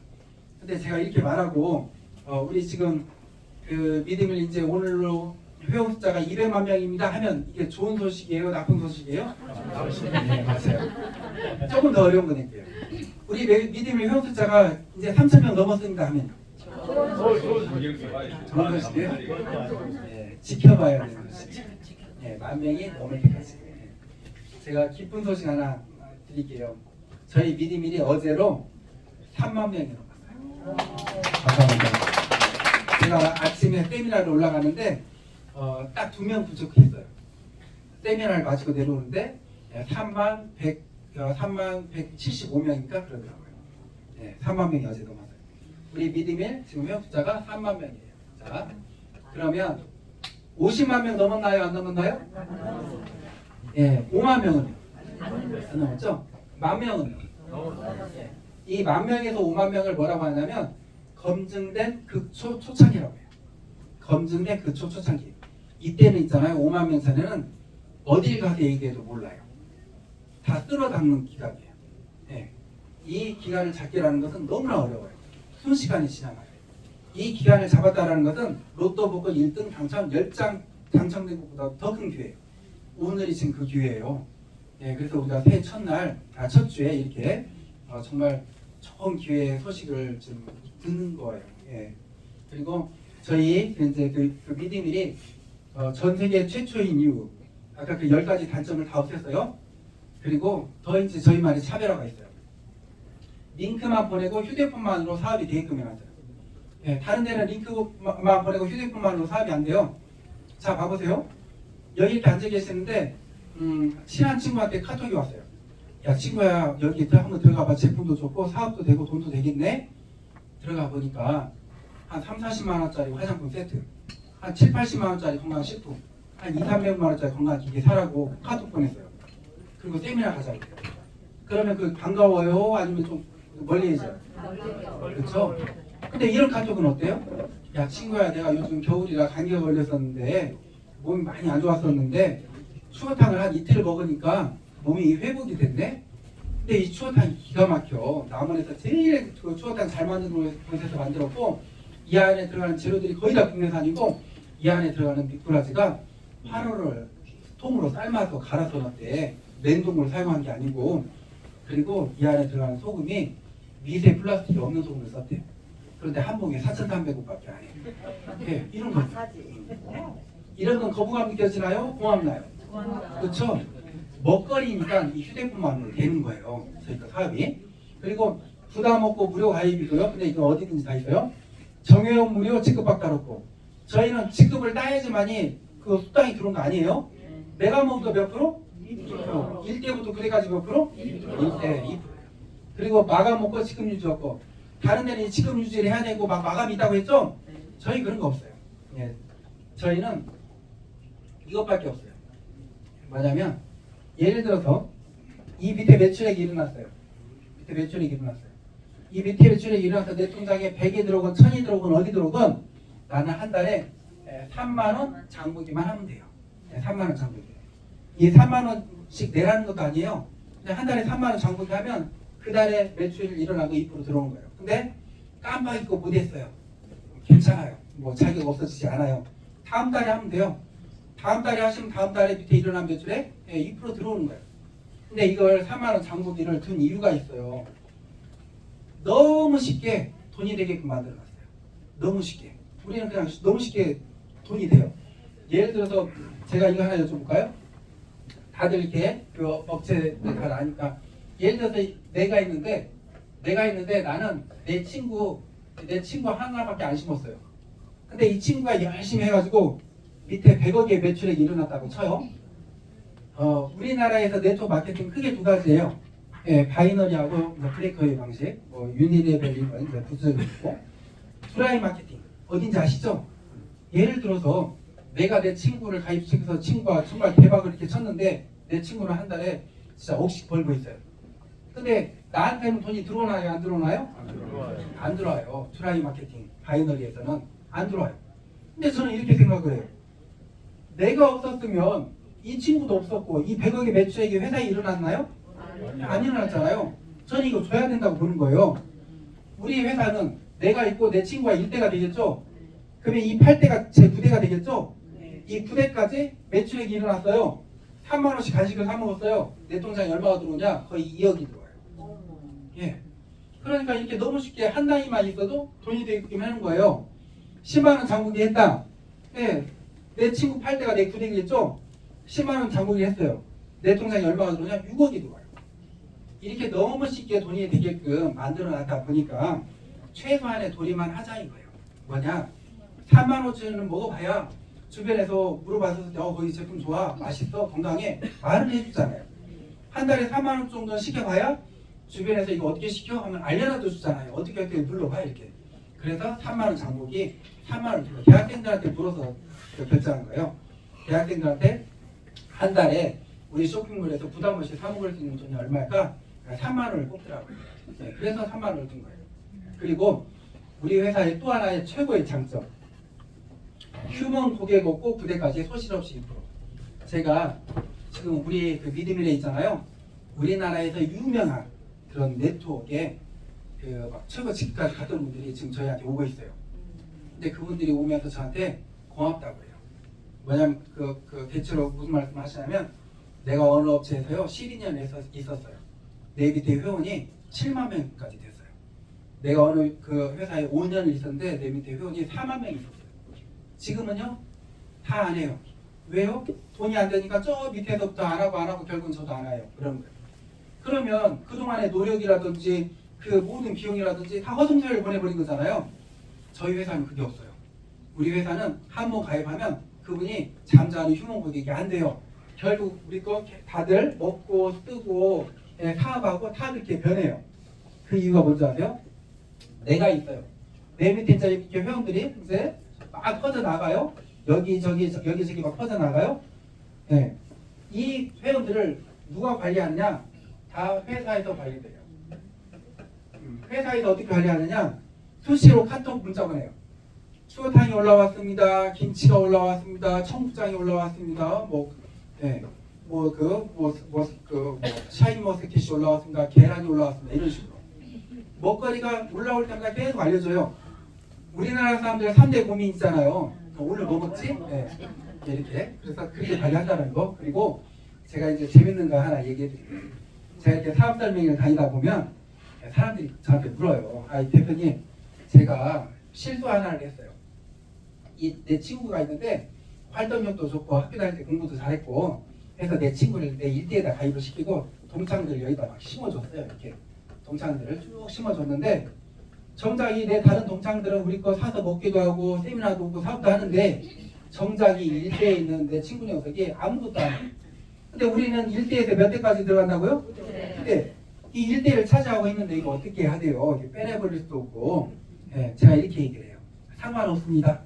[SPEAKER 1] 근데 제가 이렇게 말하고 우리 지금 그 믿음을 이제 오늘로 회원 숫자가 200만 명입니다 하면 이게 좋은 소식이에요? 나쁜 소식이에요? 네, 맞아요. 조금 더 어려운 거 낼게요. 우리 믿음의 회원 숫자가 이제 3,000명 넘었습니다 하면 좋은 소식이에요? 네, 지켜봐야 되는 소식. 네, 10,000명이 넘을 때까지. 네. 제가 기쁜 소식 하나 드릴게요. 저희 믿음일이 어제로 3만 명이 넘었어요. 감사합니다. 제가 아침에 세미나를 올라가는데 딱 2명 부족했어요. 세미나를 마치고 내려오는데 3만 175명인가 그러더라고요. 네, 3만 명이 어제 넘었어요. 우리 믿음의 지금 회원 숫자가 3만 명이에요. 자, 그러면 50만 명 넘었나요? 안 넘었나요? 예, 5만 명은요? 안 넘었죠? 10,000명은요? 이 10,000명에서 5만 명을 뭐라고 하냐면 검증된 극초 초창기라고 해요. 검증된 극초 초창기. 이때는 있잖아요. 5만 명 전에는 어딜 가서 얘기해도 몰라요. 다 쓸어담는 기간이에요. 예. 이 기간을 잡기라는 것은 너무나 어려워요. 순식간에 지나가요. 이 기간을 잡았다는 것은 로또 복권 1등 당첨 10장 당첨된 것보다 더 큰 기회예요. 오늘이 지금 그 기회예요. 예, 그래서 우리가 새해 첫날, 첫 주에 이렇게 정말 좋은 기회의 소식을 좀 듣는 거예요. 예. 그리고 저희 이제 그 믿음일이 전 세계 최초인 이유, 아까 그 10가지 단점을 다 없앴어요. 그리고 더 이제 저희만의 차별화가 있어요. 링크만 보내고 휴대폰만으로 사업이 되게끔 해놨어요. 예, 다른 데는 링크만 보내고 휴대폰만으로 사업이 안 돼요. 자, 봐보세요. 여기 이렇게 앉아 계시는데 친한 친구한테 카톡이 왔어요. 야, 친구야, 여기 한번 들어가봐. 제품도 좋고 사업도 되고 돈도 되겠네. 들어가 보니까 한 30-40만 원짜리 화장품 세트, 한 7-80만 원짜리 건강식품, 한 200-300만 원짜리 건강기기 사라고 카톡 보냈어요. 그리고 세미나 가자고. 그러면 그 반가워요? 아니면 좀 멀리 해줘요? 그렇죠? 근데 이런 카톡은 어때요? 야, 친구야, 내가 요즘 겨울이라 감기가 걸렸었는데 몸이 많이 안 좋았었는데 추어탕을 한 이틀 먹으니까 몸이 회복이 됐네? 근데 이 추어탕이 기가 막혀. 남원에서 제일 그 추어탕 잘 만드는 곳에서 만들었고, 이 안에 들어가는 재료들이 거의 다 국내산이고, 이 안에 들어가는 미꾸라지가 화로를 통으로 삶아서 갈아서 넣었대. 냉동을 사용한 게 아니고. 그리고 이 안에 들어가는 소금이 미세 플라스틱이 없는 소금을 썼대요. 그런데 한 봉에 4,300원밖에 안 해요. 네, 이런 거. 이런 건 거부감 느껴지나요? 고맙나요? 그렇죠? 먹거리니까 이 휴대폰만으로 되는 거예요. 저희가 사업이. 그리고 부담 없고 무료 가입이고요. 근데 이거 어디든지 다 있어요. 정회원 무료 직급밖에 없고. 저희는 직급을 따야지만이 그 수당이 들어온 거 아니에요? 내가 먹은 거 몇 프로? 2%. 1대부터 그래가지고 몇 프로? 1대 2%. 그리고 마감 없고 직급 유지 없고. 다른 데는 직급 유지를 해야 되고 막 마감이 있다고 했죠? 저희 그런 거 없어요. 예. 저희는 이것밖에 없어요. 뭐냐면 예를 들어서 이 밑에 매출액이 일어났어요. 밑에 매출액이 일어났어요. 이 밑에 매출액이 일어나서 내 통장에 100이 들어오건 1000이 들어오건 어디 들어오건 나는 한 달에 3만 원 장부기만 하면 돼요. 3만 원 장부기. 이 3만 원씩 내라는 것도 아니에요. 그냥 한 달에 3만 원 장부기 하면 그 달에 매출 일어나고 2% 들어오는 거예요. 근데 깜빡 잊고 못했어요. 괜찮아요. 뭐 자격 없어지지 않아요. 다음 달에 하면 돼요. 다음 달에 하시면 다음 달에 밑에 일어난 매출에 2% 들어오는 거예요. 근데 이걸 3만 원 장부기를 둔 이유가 있어요. 너무 쉽게 돈이 되게끔 만들어놨어요. 너무 쉽게. 우리는 그냥 너무 쉽게 돈이 돼요. 예를 들어서 제가 이거 하나 여쭤볼까요? 다들 이렇게 그 업체 다 아니까 예를 들어서 내가 있는데 나는 내 친구 하나밖에 안 심었어요. 근데 이 친구가 열심히 해가지고 밑에 100억의 매출액이 일어났다고 쳐요. 우리나라에서 네트워크 마케팅 크게 두 가지예요. 예, 바이너리하고 브레이크웨이 방식, 뭐 유니레벨링은 이제 부수적으로 있고, 프라이 마케팅 어딘지 아시죠? 예를 들어서 내가 내 친구를 가입시켜서 친구가 정말 대박을 이렇게 쳤는데 내 친구는 한 달에 진짜 억씩 벌고 있어요. 근데 나한테는 돈이 들어오나요? 안 들어오나요? 안 들어와요. 트라이 마케팅, 바이너리에서는 안 들어와요. 근데 저는 이렇게 생각을 해요. 내가 없었으면 이 친구도 없었고 이 100억의 매출액이 회사에 일어났나요? 안 일어났잖아요. 저는 이거 줘야 된다고 보는 거예요. 우리 회사는 내가 있고 내 친구가 1대가 되겠죠? 그러면 이 8대가 제 9대가 되겠죠? 이 9대까지 매출액이 일어났어요. 3만 원씩 간식을 사 먹었어요. 내 통장에 얼마가 들어오냐? 거의 2억이 들어와요. 예. 그러니까 이렇게 너무 쉽게 한 단위만 있어도 돈이 되게끔 하는 거예요. 10만 원 장부기 했다. 예. 내 친구 8대가 내 9대겠죠? 10만 원 장부기 했어요. 내 통장에 얼마가 들어오냐? 6억이 들어와요. 이렇게 너무 쉽게 돈이 되게끔 만들어 놨다 보니까 최소한의 도리만 하자 이거예요. 뭐냐? 3만 5천원은 먹어봐야 주변에서 물어봐서 거기 제품 좋아, 맛있어, 건강해 말을 해주잖아요. 한 달에 4만 원 정도는 시켜봐야 주변에서 이거 어떻게 시켜? 하면 알려놔도 주잖아요. 어떻게 눌러봐 이렇게. 그래서 3만 원 장복이 3만 원 주고 대학생들한테 물어서 결정한 거예요. 대학생들한테 한 달에 우리 쇼핑몰에서 부담 없이 사 먹을 수 있는 돈이 얼마일까? 3만 원을 뽑더라고요. 네, 그래서 3만 원을 준 거예요. 그리고 우리 회사의 또 하나의 최고의 장점, 휴먼 고객 없고 9대까지 소실 없이 2%. 제가 지금 우리 그 미드밀에 있잖아요. 우리나라에서 유명한 그런 네트워크에 그막 최고 직까지 갔던 분들이 지금 저희한테 오고 있어요. 근데 그분들이 오면서 저한테 고맙다고 해요. 뭐냐면 대체로 무슨 말씀 하시냐면 내가 어느 업체에서요 12년에서 있었어요. 내 밑에 회원이 7만 명까지 됐어요. 내가 어느 그 회사에 5년을 있었는데 내 밑에 회원이 4만 명이 있었어요. 지금은요 다 안 해요. 왜요? 돈이 안 되니까 저 밑에서부터 안 하고 결국은 저도 안 해요. 그런 거예요. 그러면 그동안의 노력이라든지 그 모든 비용이라든지 다 허송세월 보내버린 거잖아요. 저희 회사는 그게 없어요. 우리 회사는 한 번 가입하면 그분이 잠자는 휴먼 고객이 안 돼요. 결국 우리 거 다들 먹고 쓰고 사업하고 다 그렇게 변해요. 그 이유가 뭔지 아세요? 내가 있어요. 내 밑에 이제 회원들이 이제 막 퍼져 나가요. 여기저기 막 퍼져 나가요. 네. 이 회원들을 누가 관리하느냐? 다 회사에서 관리돼요. 회사에서 어떻게 관리하느냐? 수시로 카톡 문자 보내요. 추어탕이 올라왔습니다. 김치가 올라왔습니다. 청국장이 올라왔습니다. 샤인머스켓이 올라왔습니다. 계란이 올라왔습니다. 이런 식으로 먹거리가 올라올 때마다 계속 알려줘요. 우리나라 사람들 3대 고민 있잖아요. 오늘 뭐 먹지? 네. 이렇게. 그래서 그렇게 관리한다는 거. 그리고 제가 이제 재밌는 거 하나 얘기해 드릴게요. 제가 이렇게 사업 설명회를 다니다 보면 사람들이 저한테 물어요. 대표님, 제가 실수 하나를 했어요. 내 친구가 있는데 활동력도 좋고 학교 다닐 때 공부도 잘했고 해서 내 친구를 내 일대에다 가입을 시키고 동창들을 여기다 막 심어줬어요. 이렇게 동창들을 쭉 심어줬는데 정작 내 다른 동창들은 우리 거 사서 먹기도 하고 세미나도 오고 사업도 하는데 정작 이 일대에 있는 내 친구 녀석이 아무것도 안 해요. 근데 우리는 일대에서 몇 대까지 들어간다고요? 근데 이 일대를 차지하고 있는데 이거 어떻게 해야 돼요? 빼내버릴 수도 없고. 네, 제가 이렇게 얘기를 해요. 상관없습니다.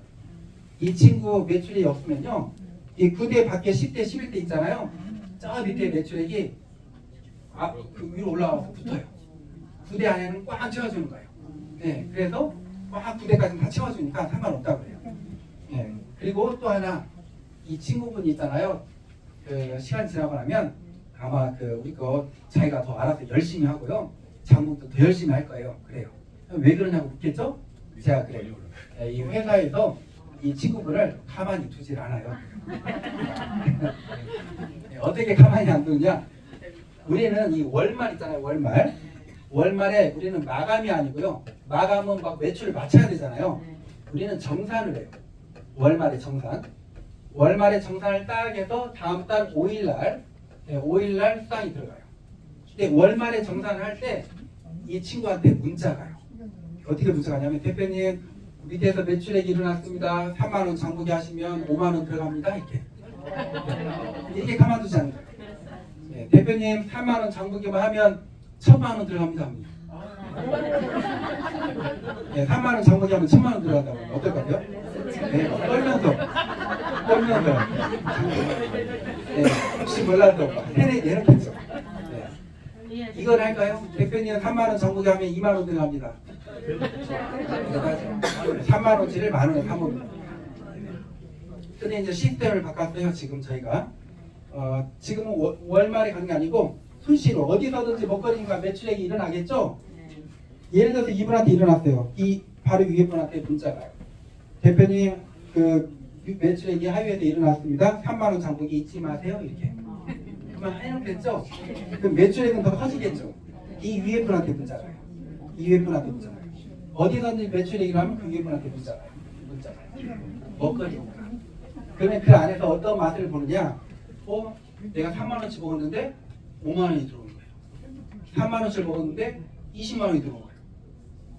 [SPEAKER 1] 이 친구 매출이 없으면요, 이 9대 밖에 10대 11대 있잖아요. 저 밑에 매출액이 그 위로 올라와서 붙어요. 9대 안에는 꽉 채워주는 거예요. 네, 그래서 꽉 9대까지 다 채워주니까 상관없다고 그래요. 네, 그리고 또 하나, 이 친구분 있잖아요. 그 시간 지나고 나면 아마 우리 거 자기가 더 알아서 열심히 하고요. 장국도 더 열심히 할 거예요. 그래요. 왜 그러냐고 묻겠죠? 제가 그래요. 이 회사에서 이 친구분을 가만히 두질 않아요. 어떻게 가만히 안 두냐? 우리는 이 월말 있잖아요. 월말에 우리는 마감이 아니고요. 마감은 막 매출을 맞춰야 되잖아요. 우리는 정산을 해요. 월말에 정산. 월말에 정산을 딱 해서 다음 달 5일날 5일날 수당이 들어가요. 근데 월말에 정산을 할 때 이 친구한테 문자가 가요. 어떻게 문자가 가냐면 대표님 밑에서 매출액이 일어났습니다. 3만 원 장부기 하시면 5만 원 들어갑니다. 이렇게 가만두지 않는 거예요. 네, 대표님 3만 원 장부기만 하면 1,000만 원 들어갑니다. 네, 3만 원 장부기 하면 1,000만 원 들어간다고 하면 어떨 것 같아요? 네, 떨면서 네, 혹시 몰라도 해내겠죠. 네. 이걸 할까요? 대표님 3만 원 장부기 하면 2만 원 들어갑니다. 3만 원치를 만 원에 사먹는. 근데 이제 시스템을 바꿨어요. 지금 저희가 지금은 월말에 가는 게 아니고 수시로 어디서든지 먹거리니까 매출액이 일어나겠죠. 예를 들어서 이분한테 일어났어요. 이 바로 위에 분한테 문자가 와요. 대표님 그 매출액이 하위에서 일어났습니다. 3만 원 장부기 잊지 마세요. 이렇게. 그러면 해놓겠죠. 그럼 매출액은 더 커지겠죠. 이 위에 분한테 문자가 와요. 이 위에 분한테 문자가 와요. 어디서든지 매출액이 일어나면 그 위에 분한테 문자가 와요. 먹거리니까. 그러면 그 안에서 어떤 맛을 보느냐? 내가 3만 원치 먹었는데 5만 원이 들어오는 거예요. 3만 원치를 먹었는데 20만 원이 들어오는 거예요.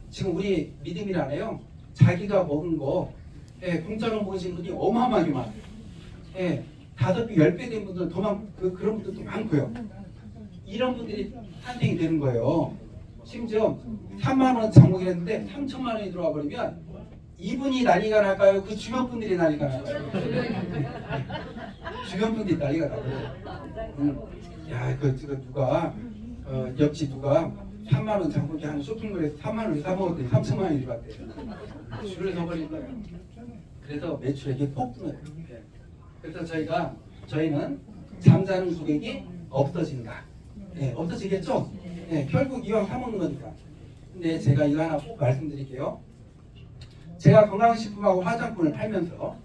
[SPEAKER 1] 지금 우리 믿음이라네요. 자기가 먹은 거 공짜로 먹으시는 분이 어마어마하게 많아요. 5배, 10배 된 분들은 그런 분들도 많고요. 이런 분들이 탄생이 되는 거예요. 심지어 3만 원 장목이 했는데 3천만 원이 들어와 버리면 이분이 난리가 날까요? 그 주변 분들이 난리가 날까요? 주변 분들이 난리가 나고. 야, 그 누가 옆집 누가 3만 원 장목이 하는 쇼핑몰에서 3만 원을 사 먹었더니 3천만 원이 들어갔대요. 줄을 서버린 거예요. 그래서 매출액이 폭등해요. 그래서 저희는 잠자는 고객이 없어진다. 없어지겠죠? 결국 이왕 사먹는 거니까. 근데 제가 이거 하나 꼭 말씀드릴게요. 제가 건강식품하고 화장품을 팔면서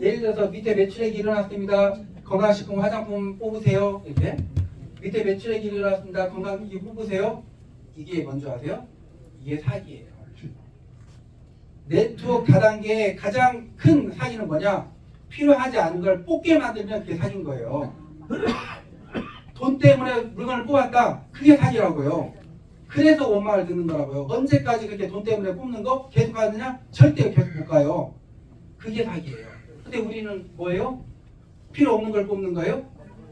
[SPEAKER 1] 예를 들어서 밑에 매출액이 일어났습니다. 건강식품 화장품 뽑으세요. 이렇게 밑에 매출액이 일어났습니다. 건강기기 뽑으세요. 이게 뭔지 아세요? 이게 사기예요. 네트워크 다단계의 가장 큰 사기는 뭐냐? 필요하지 않은 걸 뽑게 만들면 그게 사기인 거예요. 돈 때문에 물건을 뽑았다. 그게 사기라고요. 그래서 원망을 듣는 거라고요. 언제까지 그렇게 돈 때문에 뽑는 거 계속 가느냐? 절대 계속 못 가요. 그게 사기예요. 근데 우리는 뭐예요? 필요 없는 걸 뽑는 거예요?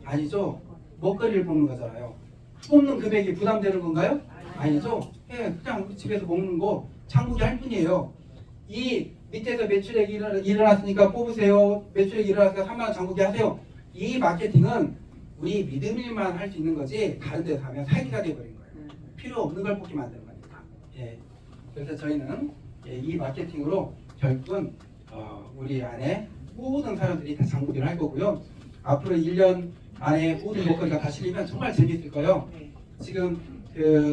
[SPEAKER 1] 아니죠. 먹거리를 뽑는 거잖아요. 뽑는 금액이 부담되는 건가요? 아니죠. 그냥 우리 집에서 먹는 거 장부기 할 뿐이에요. 이 밑에서 매출액이 일어났으니까 뽑으세요. 매출액이 일어났으니까 3만 원 장부기 하세요. 이 마케팅은 우리 믿음일만 할 수 있는 거지 다른 데서 하면 사기가 돼버린 거예요. 필요 없는 걸 뽑게 만드는 거니까. 그래서 저희는 이 마케팅으로 결국은 우리 안에 모든 사람들이 다 장부기를 할 거고요. 앞으로 1년 안에 모든 먹거리가 다 실리면 정말 재밌을 거예요. 지금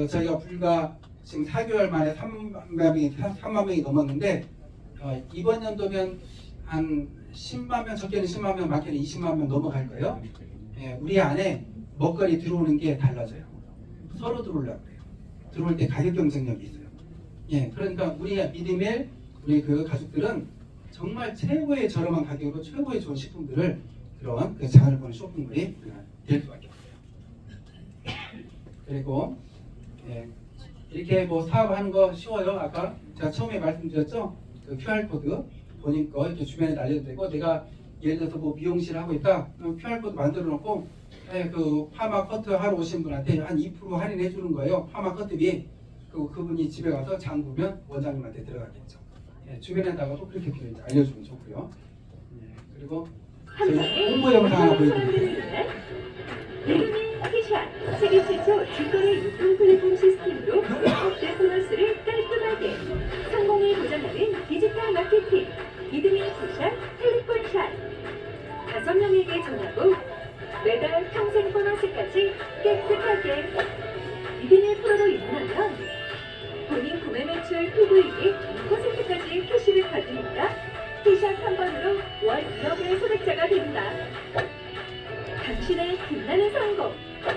[SPEAKER 1] 저희가 불과 지금 4개월 만에 3만 명이 넘었는데 이번 연도면 한 10만 명, 적게는 10만 명, 많게는 20만 명 넘어갈 거예요. 우리 안에 먹거리 들어오는 게 달라져요. 서로 들어오려고 해요. 들어올 때 가격 경쟁력이 있어요. 그러니까 우리의 믿음의 우리 그 가족들은 정말 최고의 저렴한 가격으로 최고의 좋은 식품들을 그런 그 장을 보는 쇼핑몰이 될 수밖에 없어요. 그리고 이렇게 뭐 사업하는 거 쉬워요. 아까 제가 처음에 말씀드렸죠. 그 QR코드 본인 거 이렇게 주변에 날려도 되고, 내가 예를 들어서 뭐 미용실 하고 있다. 그럼 QR코드 만들어 놓고 그 파마 커트 하러 오신 분한테 한 2% 할인해 주는 거예요. 파마 커트비. 그리고 그분이 집에 가서 장 보면 원장님한테 들어가겠죠. 주변에다가도 그렇게 알려주면 좋고요. 그리고 저희 홍보 영상 하나 보여드릴게요.
[SPEAKER 4] 이름은 티샷, 세계 최초 중거래 유통 플랫폼 시스템으로 업체 보너스를 깔끔하게 성공을 보장하는 디지털 마케팅 이름이 티샷 텔레폰샷 5명에게 전하고 매달 평생 보너스까지 깨끗하게 이름의 프로로 입문하면 본인 구매 매출 PV에 2%까지 캐시를 받으니까 티샷 한 번으로 월 2억의 소득자가 된다. 당신의 빛나는 성공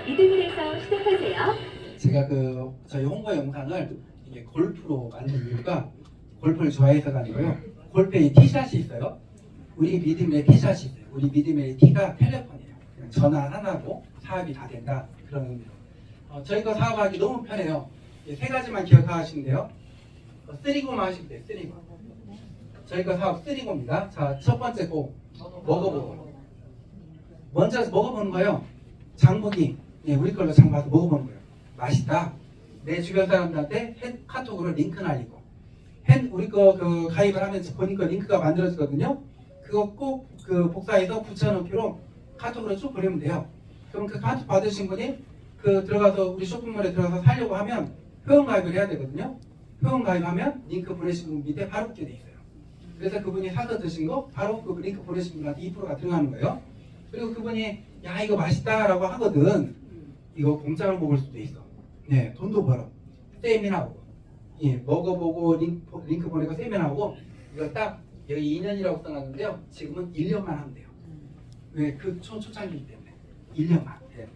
[SPEAKER 4] 이등일에서 시작하세요.
[SPEAKER 1] 제가 저희 홍보 영상을 이게 골프로 만든 이유가, 골프를 좋아해서가 아니고요. 골프에 티샷이 있어요. 우리 믿음의 티샷이 있어요. 우리 믿음의 티가 텔레폰이에요. 그냥 전화 하나로 사업이 다 된다. 그런 의미로. 저희 거 사업하기 너무 편해요. 세 가지만 기억하시면 돼요. 쓰리고만 하시면 돼요. 쓰리고. 저희 거 사업 쓰리고입니다. 자, 첫 번째 고 먹어보고. 먼저 먹어보는 거예요. 장보기. 예, 우리 걸로 장 봐서 먹어보는 거예요. 맛있다. 내 주변 사람들한테 카톡으로 링크 날리고. 우리 거 그 가입을 하면 보니까 링크가 만들어지거든요. 그거 꼭 그 복사해서 붙여넣기로 카톡으로 쭉 보내면 돼요. 그럼 그 카톡 받으신 분이 그 들어가서 우리 쇼핑몰에 들어가서 사려고 하면 회원 가입을 해야 되거든요. 회원 가입하면 링크 보내신 분 밑에 바로 붙게 돼 있어요. 그래서 그분이 사서 드신 거 바로 그 링크 보내신 분한테 2%가 들어가는 거예요. 그리고 그분이 야 이거 맛있다라고 하거든. 이거 공짜로 먹을 수도 있어. 네, 돈도 벌어. 세미나오고, 예, 먹어보고 링크 보내고 세미나오고 이거 딱 여기 2년이라고 써놨는데요. 지금은 1년만 하면 돼요. 왜? 그 초창기이기 때문에 1년만. 예.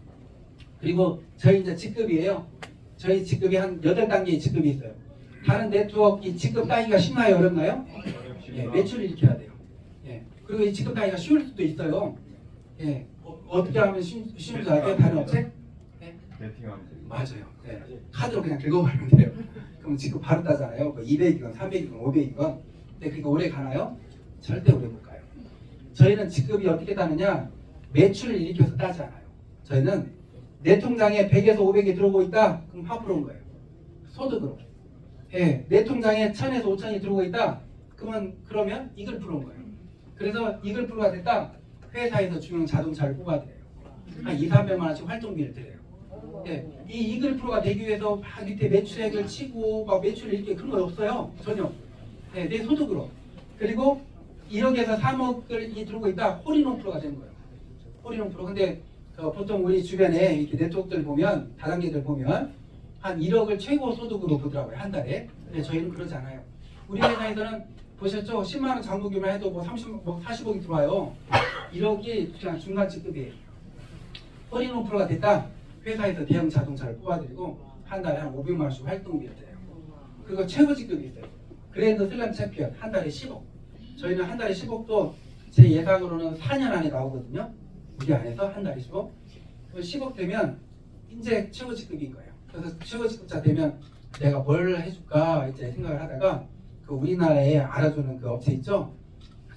[SPEAKER 1] 그리고 저희 이제 직급이에요. 저희 직급이 한 8단계의 직급이 있어요. 다른 네트워크 직급 따기가 쉽나요? 어렵나요? 예, 매출을 일으켜야 돼요. 예. 그리고 이 직급 따기가 쉬울 수도 있어요. 예. 어떻게 하면 쉬운 줄 아세요? 다른 업체? 예? 맞아요. 예. 카드로 그냥 긁어버리면 돼요. 그럼 직급 바로 따잖아요. 뭐 200이건 300이건 500이건. 근데 그게 오래 가나요? 절대 오래 못 가요. 저희는 직급이 어떻게 따느냐? 매출을 일으켜서 따지 않아요. 저희는 내 통장에 100에서 500이 들어오고 있다? 그럼 화풀어온 거예요. 소득으로. 예, 내 통장에 1000에서 5000이 들어오고 있다? 그러면 이글 풀어온 거예요. 그래서 이글 풀어가 됐다? 회사에서 중형 자동차를 뽑아드려요. 한 2, 300만 원씩 활동비를 드려요. 예, 이 이글 프로가 되기 위해서 막 밑에 매출액을 치고 막 매출을 이렇게 그런 거 없어요. 전혀. 예, 내 소득으로. 그리고 1억에서 3억이 들어오고 있다? 홀인원 프로가 되는 거예요. 홀인원 프로. 근데 보통 우리 주변에 이렇게 네트워크들 보면 다단계들 보면 한 1억을 최고 소득으로 보더라고요. 한 달에. 근데 저희는 그러지 않아요. 우리 회사에서는 보셨죠? 10만 원 장부기만 해도 뭐 40억이 들어와요. 1억이 그냥 중간치급이에요. 홀인원 프로가 됐다? 회사에서 대형 자동차를 뽑아드리고 한 달에 한 500만 원씩 활동비를 드려요. 그리고 최고 직급이 있어요. 그랜드 슬램 챔피언 한 달에 10억. 저희는 한 달에 10억도 제 예상으로는 4년 안에 나오거든요. 우리 안에서 한 달에 10억. 10억 되면 이제 최고 직급인 거예요. 그래서 최고 직급자 되면 내가 뭘 해줄까 이제 생각을 하다가 그 우리나라에 알아주는 그 업체 있죠.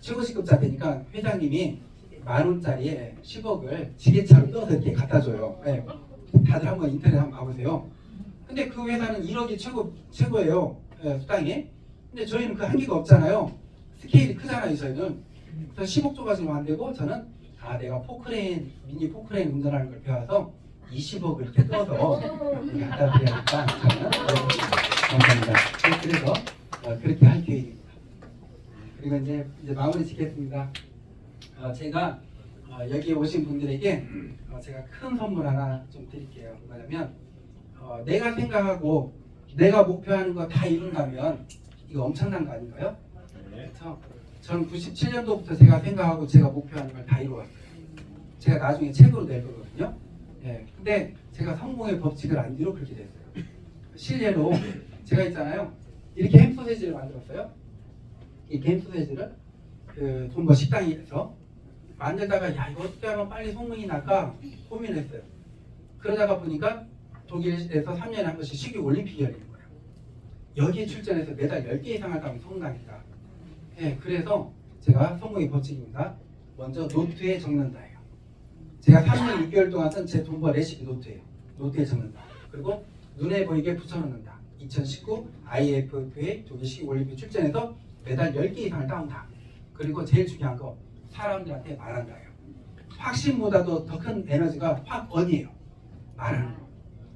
[SPEAKER 1] 최고 직급자 되니까 회장님이 10,000원짜리에 10억을 지게차로 떠서 이렇게 갖다 줘요. 네. 다들 한번 인터넷 한번 가보세요. 근데 그 회사는 1억이 최고예요. 네, 수당이. 근데 저희는 그 한계가 없잖아요. 스케일이 크잖아요. 저희는. 그래서 10억 줘가지고 안 되고 저는 내가 포크레인, 미니 포크레인 운전하는 걸 배워서 20억을 이렇게 떠서 이렇게 갖다 드려야겠다. 저는. 감사합니다. 그래서 그렇게 할 계획입니다. 그리고 이제 마무리 짓겠습니다. 제가 여기 오신 분들에게 제가 큰 선물 하나 좀 드릴게요. 뭐냐면 내가 생각하고 내가 목표하는 거 다 이룬다면 이거 엄청난 거 아닌가요? 그래서 저는 97년도부터 제가 생각하고 제가 목표하는 걸 다 이루었어요. 제가 나중에 책으로 낼 거거든요. 예, 근데 제가 성공의 법칙을 안 뒤로 그렇게 됐어요. 실례로 제가 있잖아요. 이렇게 햄 소세지를 만들었어요. 이렇게 햄 소세지를 그 돈버 식당에서 만들다가 야 이거 어떻게 하면 빨리 소문이 날까 고민했어요. 그러다가 보니까 독일에서 3년에 한 번씩 식유 올림픽이 열리는 거예요. 여기에 출전해서 매달 10개 이상을 따면 성공하겠다. 예, 그래서 제가 성공의 법칙입니다. 먼저 노트에 적는다예요. 제가 3년 6개월 동안 쓴 제 돈버 레시피 노트예요. 노트에 적는다. 그리고 눈에 보이게 붙여놓는다. 2019 IFFA 독일 식유 올림픽 출전해서 매달 10개 이상을 따온다. 그리고 제일 중요한 거 사람들한테 말한다예요. 확신보다도 더 큰 에너지가 확언이에요. 말하는 거.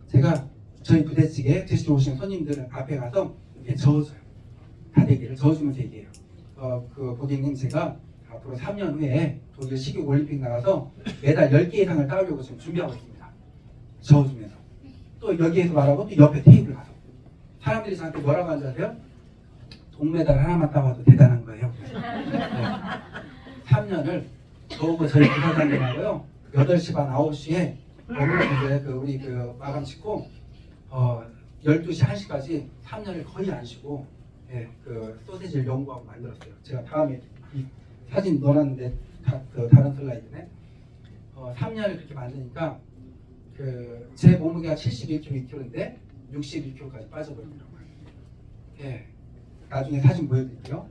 [SPEAKER 1] 제가 저희 부대찌개 드시러 오시는 손님들 앞에 가서 이렇게 저어줘요. 다대기를 저어주면서 얘기해요. 그 고객님 제가 앞으로 3년 후에 독일 식유 올림픽 나가서 매달 10개 이상을 따오려고 지금 준비하고 있습니다. 저어주면서. 또 여기에서 말하고 또 옆에 테이블 가서. 사람들이 저한테 뭐라고 하는지 아세요? 동메달 하나만 따와도 대단한 거예요. 네. 3년을 저하고 저희 부사장님하고요 8시 반 9시에 이제 우리 마감 짓고 12시 1시까지 3년을 거의 안 쉬고 예, 그 소시지를 연구하고 만들었어요. 제가 다음에 이 사진 넣어놨는데 그 다른 슬라이드네. 3년을 그렇게 만드니까 제 몸무게가 71kg, 2kg인데 61kg까지 빠져버리더라고요. 예, 나중에 사진 보여드릴게요.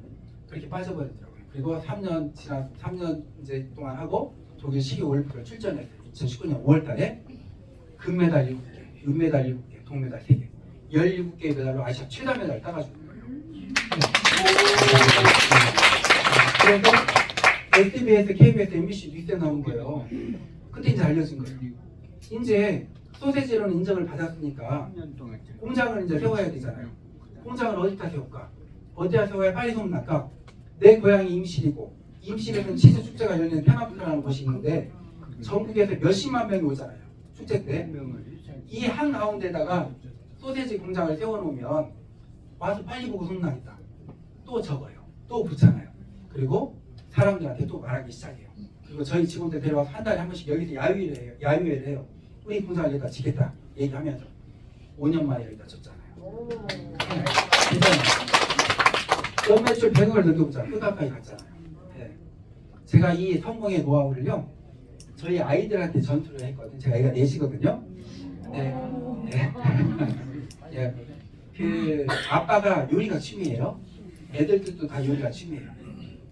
[SPEAKER 1] 그렇게 빠져버리더라고요. 그리고 3년 이제 동안 하고 독일 시기 올림픽을 출전했어요. 2019년 5월달에 금메달 7개, 은메달 7개, 동메달 3개, 17개의 메달로 아시아 최다 메달 따가지고 거예요. 그래서 SBS, KBS, MBC 뉴스에 나온 거예요. 그때 이제 알려진 거예요. 이제 소세지로는 인정을 받았으니까 공장을 이제 세워야 되잖아요. 공장을 어디다 세울까? 어디다 세워야 빨리 소문날까? 내 고향이 임실이고 임실에는 치즈 축제가 열리는 테마프라는 곳이 있는데 전국에서 몇십만 명이 오잖아요. 축제 때. 이 한가운데다가 소세지 공장을 세워놓으면 와서 빨리 보고 소문나겠다. 또 적어요. 또 붙잖아요. 그리고 사람들한테 또 말하기 시작해요. 그리고 저희 직원들 데려와서 한 달에 한 번씩 여기서 야유회를 해요. 우리 공장을 여기다 짓겠다 얘기하면서 5년 만에 여기다 졌잖아요. 연매출 100억을 넘겨보잖아요. 끝까지 갔잖아요. 네. 제가 이 성공의 노하우를요 저희 아이들한테 전수를 했거든요. 제가 애가 4시거든요. 네. 네. 네. 그 아빠가 요리가 취미예요. 애들도 다 요리가 취미예요.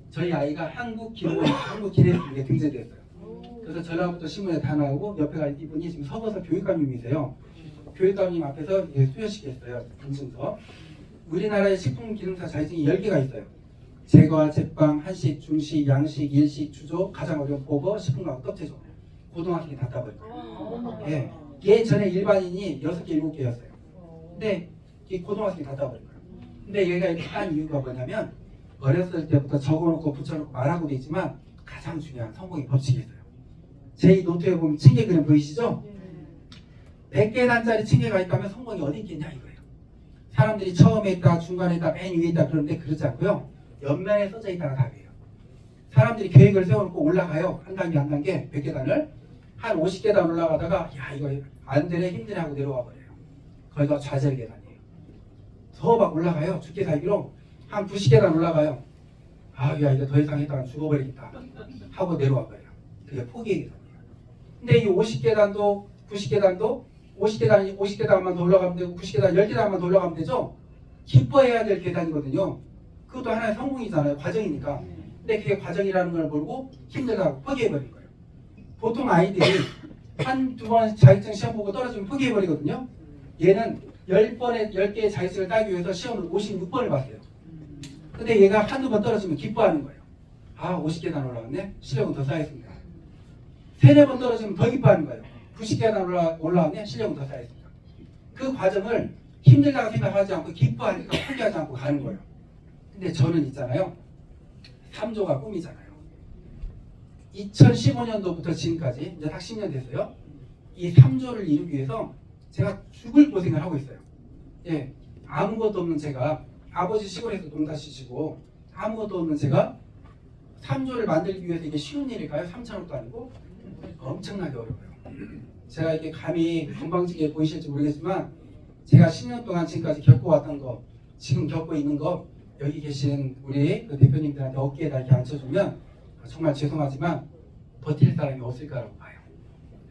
[SPEAKER 1] 저희 아이가 한국 기내식에 등재됐어요. 그래서 전라북도 신문에 다 나오고 옆에가 이분이 지금 서거서 교육감님이세요. 교육감님 앞에서 수여식했어요. 인증서. 우리나라의 식품기능사 자격증이 10개가 있어요. 제과, 제빵, 한식, 중식, 양식, 일식, 주조, 가장 어려운 보거, 식품과학, 껍체조. 고등학생이 다 따버렸어요. 예. 예전에 일반인이 6개, 7개였어요. 근데 이 고등학생이 다 따버린 거예요. 근데 얘가 이렇게 한 이유가 뭐냐면 어렸을 때부터 적어놓고 붙여놓고 말하고 돼 있지만 가장 중요한 성공의 법칙이 있어요. 제 이 노트에 보면 층계 그림 보이시죠? 100계단짜리 층계가 있다면 성공이 어디 있겠냐 이거예요. 사람들이 처음에 있다, 중간에 있다, 맨 위에 있다 그러는데 그렇지 않고요. 옆면에 써져 있다가 답이에요. 사람들이 계획을 세워놓고 올라가요. 한 단계 한 단계 100계단을 한 50계단 올라가다가 야 이거 안 되네 힘드네 하고 내려와 버려요. 거기가 좌절 계단이에요. 더 막 올라가요. 죽게 살기로 한 90계단 올라가요. 아 야 이거 더 이상 했다가 죽어버리겠다 하고 내려와 버려요. 그게 포기의 계단이에요. 근데 이 50계단도 90계단도 50계단만 더 올라가면 되고 90계단 10계단만 더 올라가면 되죠. 기뻐해야 될 계단이거든요. 그것도 하나의 성공이잖아요. 과정이니까. 근데 그게 과정이라는 걸 모르고 힘들다고 포기해버린 거예요. 보통 아이들이 한두 번 자격증 시험 보고 떨어지면 포기해버리거든요. 얘는 10개의 자격증을 따기 위해서 시험을 56번을 봤어요. 근데 얘가 한두 번 떨어지면 기뻐하는 거예요. 아 50계단 올라갔네. 실력은 더 쌓였습니다. 3-4번 떨어지면 더 기뻐하는 거예요. 90계단 올라왔네. 실력은 더 쌓였습니다. 그 과정을 힘들다고 생각하지 않고 기뻐하니까 포기하지 않고 가는 거예요. 근데 저는 있잖아요. 3조가 꿈이잖아요. 2015년도부터 지금까지 이제 딱 10년 됐어요. 이 3조를 이루기 위해서 제가 죽을 고생을 하고 있어요. 예, 아무것도 없는 제가 아버지 시골에서 농사시시고 아무것도 없는 제가 3조를 만들기 위해서 이게 쉬운 일일까요? 3천억도 아니고 엄청나게 어려워요. 제가 이게 감히 건방지게 보이실지 모르겠지만 제가 10년 동안 지금까지 겪어왔던 거 지금 겪고 있는 거 여기 계신 우리 그 대표님들한테 어깨에다 이렇게 앉혀주면 정말 죄송하지만 버틸 사람이 없을 거라고 봐요.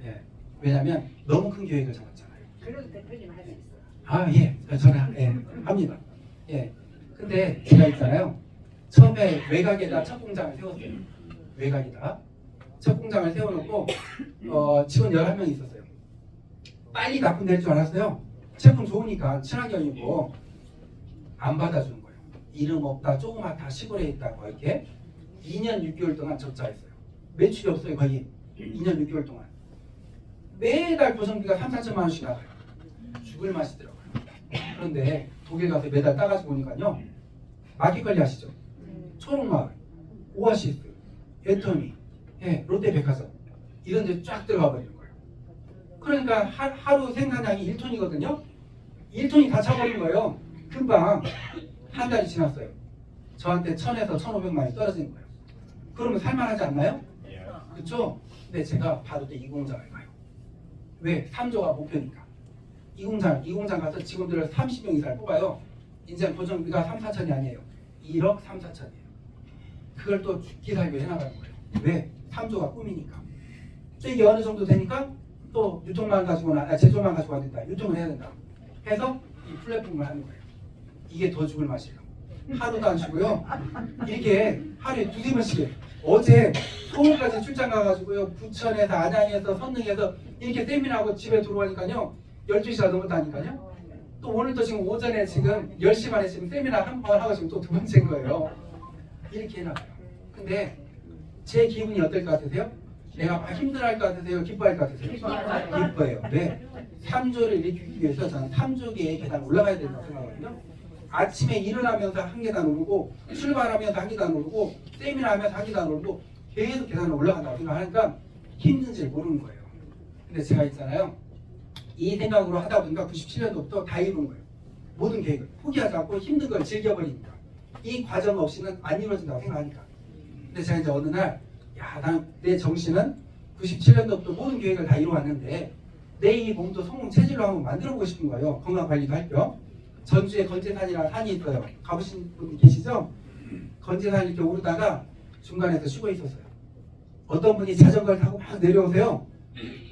[SPEAKER 1] 예. 왜냐하면 너무 큰 계획을 잡았잖아요.
[SPEAKER 8] 그래도 대표님 할 수 있어요.
[SPEAKER 1] 아 예, 저는 예, 합니다. 예. 근데 제가 있잖아요. 처음에 외곽에다 첫 공장을 세웠어요. 외곽에다 첫 공장을 세워놓고 직원 11명이 있었어요. 빨리 납품될 줄 알았어요. 제품 좋으니까 친환경이고 안 받아주는 거예요. 이름 없다, 조그맣다, 시골에 있다고 이렇게 2년 6개월 동안 적자했어요. 매출이 없어요. 거의 2년 6개월 동안. 매달 고정비가 3-4천만 원씩 나가요. 죽을 맛이더라고요. 그런데 독일 가서 매달 따가지고 오니까요. 마켓컬리 아시죠? 초록마을, 오아시스, 애터미, 예, 롯데백화점 이런 데 쫙 들어가 버리는 거예요. 그러니까 하루 생산량이 1톤이거든요. 1톤이 다 차버린 거예요. 금방 한 달이 지났어요. 저한테 1,000에서 1,500만이 떨어지는 거예요. 그러면 살만하지 않나요? 그렇죠? 근데 제가 바로 또 이 공장을 가요. 왜? 3조가 목표니까. 이 공장 가서 직원들을 30명 이상을 뽑아요. 인생 고정비가 3, 4천이 아니에요. 1억 3, 4천이에요. 그걸 또 기사입에 해나가는 거예요. 왜? 3조가 꿈이니까. 이게 어느 정도 되니까 또 유통만 가지고는 제조만 가지고 안 된다. 유통을 해야 된다. 해서 이 플랫폼을 하는 거예요. 이게 더 죽을 맛이에요. 하루도 안 쉬고요. 이렇게 하루에 2-3번씩 해요. 어제 서울까지 출장 가가지고요. 부천에서 안양에서 선릉에서 이렇게 세미나하고 집에 들어오니까요. 12시가 넘었다니까요. 또 오늘도 지금 오전에 지금 10시 반에 지금 세미나 한 번 하고 지금 또 2번째인 거예요. 이렇게 해놔요. 근데 제 기분이 어떨 것 같으세요? 내가 막 힘들어할 것 같으세요? 기뻐할 것 같으세요? 기뻐요. 왜? 3조를 일으키기 위해서 저는 3조개의 계단 올라가야 된다고 생각하거든요. 아침에 일어나면서 한 계단 오르고 출발하면서 한 계단 오르고 세미나 하면서 한 계단 오르고 계속 계단을 올라간다고 생각하니까 힘든지 모르는 거예요. 근데 제가 있잖아요. 이 생각으로 하다 보니까 97년도부터 다 이룬 거예요. 모든 계획을 포기하지 않고 힘든 걸 즐겨버리니까 이 과정 없이는 안 이루어진다고 생각하니까. 근데 제가 이제 어느 날 내 정신은 97년도부터 모든 계획을 다 이루어왔는데 내 이 몸도 성공 체질로 한번 만들어보고 싶은 거예요. 건강관리도 할 겸. 전주에 건재산이라는 산이 있어요. 가보신 분 계시죠? 건재산 이렇게 오르다가 중간에서 쉬고 있었어요. 어떤 분이 자전거를 타고 막 내려오세요.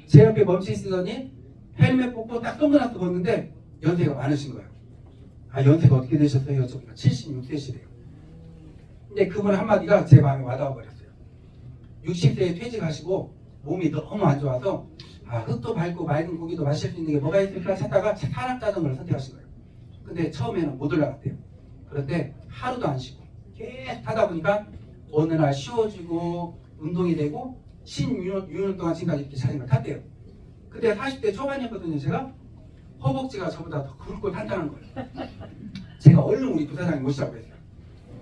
[SPEAKER 1] 제 옆에 멈추시더니 헬멧 벗고 딱 선글라스 벗는데 연세가 많으신 거예요. 아, 연세가 어떻게 되셨어요? 여쭤보니까 76세시래요. 근데 그분 한마디가 제 마음에 와닿아 버렸어요. 60세에 퇴직하시고 몸이 너무 안 좋아서 흙도 밟고 맑은 고기도 마실 수 있는 게 뭐가 있을까 찾다가 산악자전거를 선택하신 거예요. 근데 처음에는 못 올라갔대요. 그런데 하루도 안 쉬고 계속 타다 보니까 어느 날 쉬워지고 운동이 되고 16년 동안 지금까지 이렇게 자전거를 탔대요. 그때 40대 초반이었거든요. 제가 허벅지가 저보다 더 굵고 탄탄한 거예요. 제가 얼른 우리 부사장님 모시라고 했어요.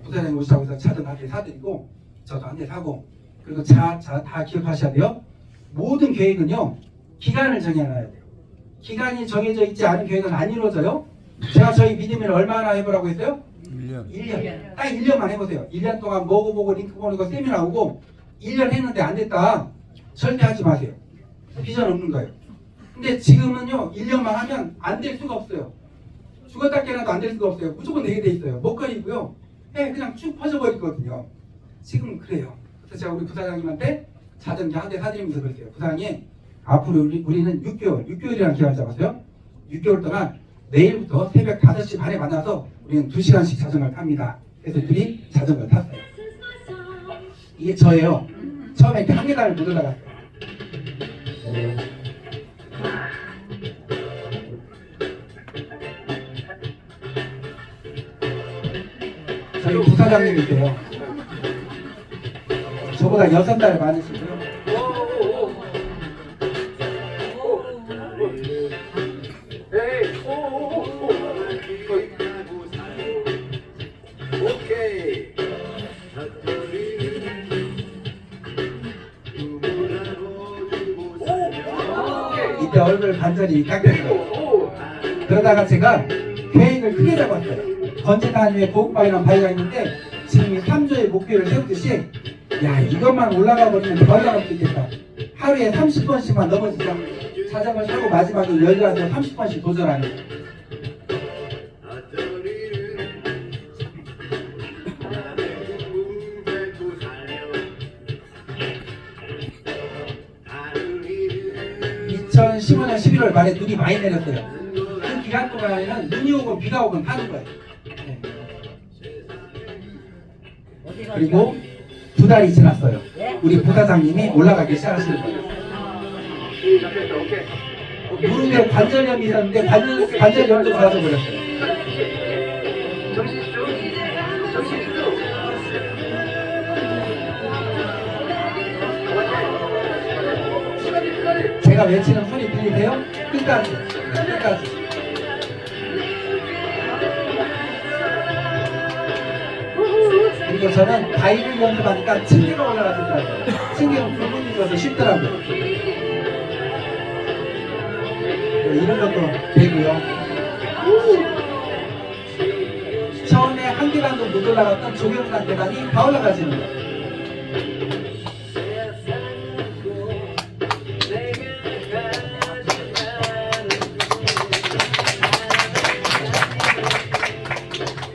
[SPEAKER 1] 부사장님 모시라고 해서 차도 한 대 사드리고 저도 한 대 사고 그리고 다 기억하셔야 돼요. 모든 계획은요. 기간을 정해놔야 돼요. 기간이 정해져 있지 않은 계획은 안 이루어져요. 제가 저희 믿음을 얼마나 해보라고 했어요? 1년. 딱 1년만 해보세요. 1년 동안 먹어보고 링크 보내고 세미나 오고 1년 했는데 안 됐다. 절대 하지 마세요. 비전 없는 거예요. 근데 지금은요. 1년만 하면 안 될 수가 없어요. 죽었다 깨어나도 안 될 수가 없어요. 무조건 되게 돼 있어요. 먹거리고요. 그냥 쭉 퍼져버리거든요. 지금 그래요. 그래서 제가 우리 부사장님한테 자전거 한 대 사드리면서 그랬어요. 부사장님 앞으로 우리는 6개월이라는 기간을 잡았어요. 6개월 동안 내일부터 새벽 5시 반에 만나서 우리는 2시간씩 자전거를 탑니다. 그래서 둘이 자전거를 탔어요. 이게 저예요. 처음에 이렇게 한 계단을 못 올라갔어요. 저희 부사장님이세요. 저보다 6달 많으시고요.
[SPEAKER 6] 오케이.
[SPEAKER 1] 이때 얼굴 반절이 깎였어요. 그러다가 제가 계획을 크게 잡았어요. 건재단위에 보급방이라는 바위가 있는데 지금 이 3조의 목표를 세우듯이 야 이것만 올라가 버리면 더 올라갈 수 있겠다. 하루에 30번씩만 넘어지자. 자전거 타고 마지막에 여기가서 30번씩 도전하는 거예요. 전 15년 11월 말에 눈이 많이 내렸어요. 그 기간 동안에는 눈이 오고 비가 오고 하는 거예요. 네. 그리고 2달이 지났어요. 우리 부사장님이 올라가기 시작하시는 거예요. 무릎에 관절염이 있었는데 관절염도 가서 버렸어요. 제가 외치는 소리 들리세요? 끝까지. 끝까지. 그리고 저는 바위를 연습하니까 층계가 올라가더라고요. 층계는 굵은이 들어서 쉽더라고요. 이런 것도 되고요. 처음에 한 계단도 못 올라갔던 조경산 계단이 다 올라가시는 거예요.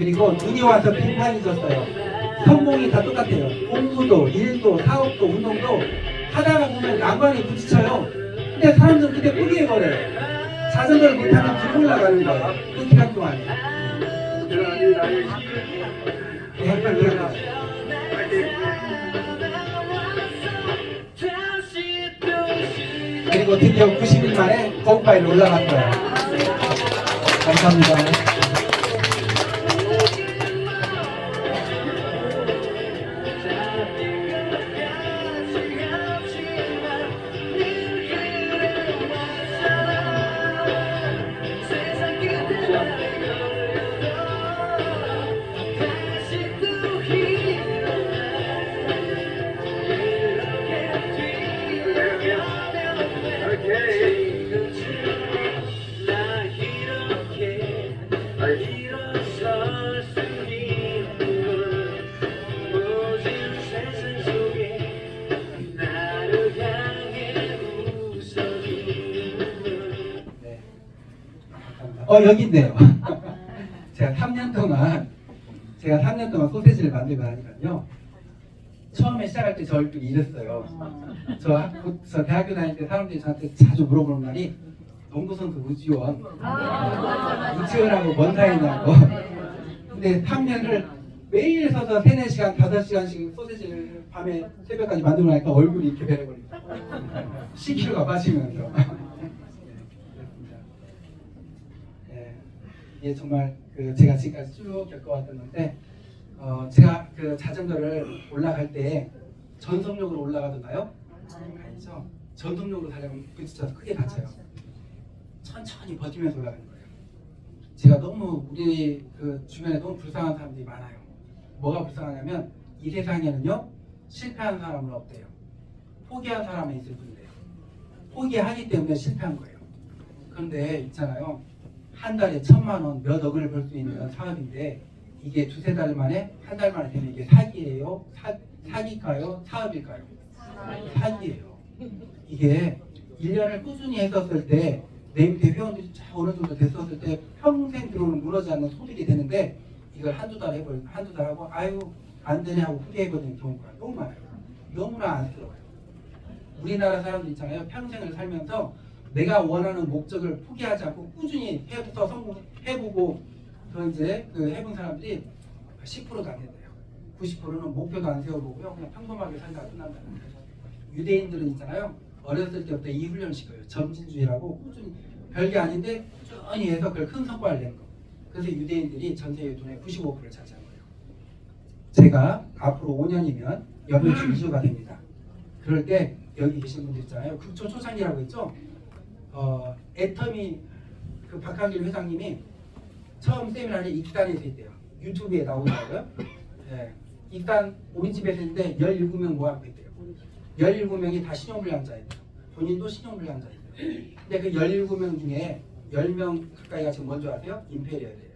[SPEAKER 1] 그리고 눈이 와서 빙판이 졌어요. 성공이 다 똑같아요. 공부도, 일도, 사업도, 운동도 하다가 보면 난관에 부딪혀요. 근데 사람들은 그때 포기해버려요. 자전거를 못하면 길 올라가는 거예요. 그 기간 동안에. 네, 그런 그리고 드디어 90일 만에 거북바위를 올라간 거예요. 감사합니다. 여기 있네요. 제가 3년 동안 소세지를 만들고 하니까요. 처음에 시작할 때 저 얼굴이 이랬어요. 저 대학교 다닐 때 사람들이 저한테 자주 물어보는 말이 농구선수 우지원. 우지원하고 뭔 사이냐고. 근데 3년을 매일 서서 3, 4시간, 5시간씩 소세지를 밤에 새벽까지 만들고 나니까 얼굴이 이렇게 변해버립니다. 10kg가 빠지면서. 이게 정말 제가 지금까지 쭉 겪어왔었는데 제가 그 자전거를 올라갈 때 전속력으로 올라가던가요? 아니죠. 전속력으로 달려면 부딪혀서 크게 다쳐요. 천천히 버티면서 올라가는 거예요. 제가 너무 우리 그 주변에 너무 불쌍한 사람들이 많아요. 뭐가 불쌍하냐면 이 세상에는요 실패한 사람은 없대요. 포기한 사람이 있을 뿐이래요. 포기하기 때문에 실패한 거예요. 그런데 있잖아요. 한 달에 1,000만 원 몇 억을 벌 수 있는 사업인데 이게 2-3달 만에 한 달 만에 되면 이게 사기예요? 사기일까요? 사업일까요? 사기예요. 이게 1년을 꾸준히 했었을 때 내 밑에 회원들이 어느 정도 됐었을 때 평생 들어오는 무너지지 않는 소득이 되는데 이걸 한두 달 하고 아유 안 되네 하고 후회해버리는 경우가 너무 많아요. 너무나 안쓰러워요. 우리나라 사람들 있잖아요. 평생을 살면서 내가 원하는 목적을 포기하지 않고 꾸준히 해부터 성공해보고 이제 해본 사람들이 10%도 안 된대요. 90%는 목표도 안 세워보고요. 그냥 평범하게 살다가 끝난다는 거예요. 유대인들은 있잖아요. 어렸을 때부터 이 훈련을 시켜요. 점진주의라고 꾸준히 별게 아닌데 꾸준히 해서 그걸 큰 성과를 내는 거. 그래서 유대인들이 전 세계 돈의 95%를 차지한 거예요. 제가 앞으로 5년이면 연매출 2조가 됩니다. 그럴 때 여기 계신 분들 있잖아요. 극초 초창기라고 했죠. 애터미 그 박한길 회장님이 처음 세미나를 익산에서 했대요. 유튜브에 나오더라고요. 예, 익산 우리 집에서 했는데 17명 모아놓고 했대요. 17명이 다 신용불량자예요. 본인도 신용불량자예요. 근데 그 17명 중에 10명 가까이가 지금 뭔지 아세요? 임페리얼이에요.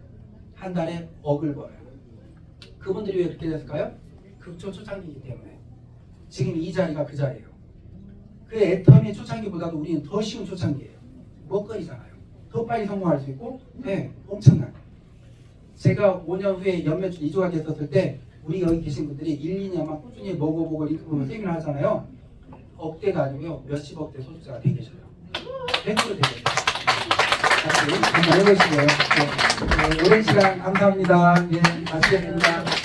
[SPEAKER 1] 한 달에 억을 벌어요. 그분들이 왜 그렇게 됐을까요? 극초 초창기이기 때문에. 지금 이 자리가 그 자리예요. 그 애터미 초창기보다도 우리는 더 쉬운 초창기예요. 먹거리잖아요. 더 빨리 성공할 수 있고, 네, 엄청나요. 제가 5년 후에 연매출 2조가 됐었을 때 우리 여기 계신 분들이 1, 2년만 꾸준히 먹어보고 이렇게 보면 세미나 하잖아요. 억대가 아니고요. 몇십억대 소득자가 되게 계셔요. 100% 되겠어요. 같이 한번 해보시고요. 네, 오랜 시간 감사합니다. 예, 마치겠습니다.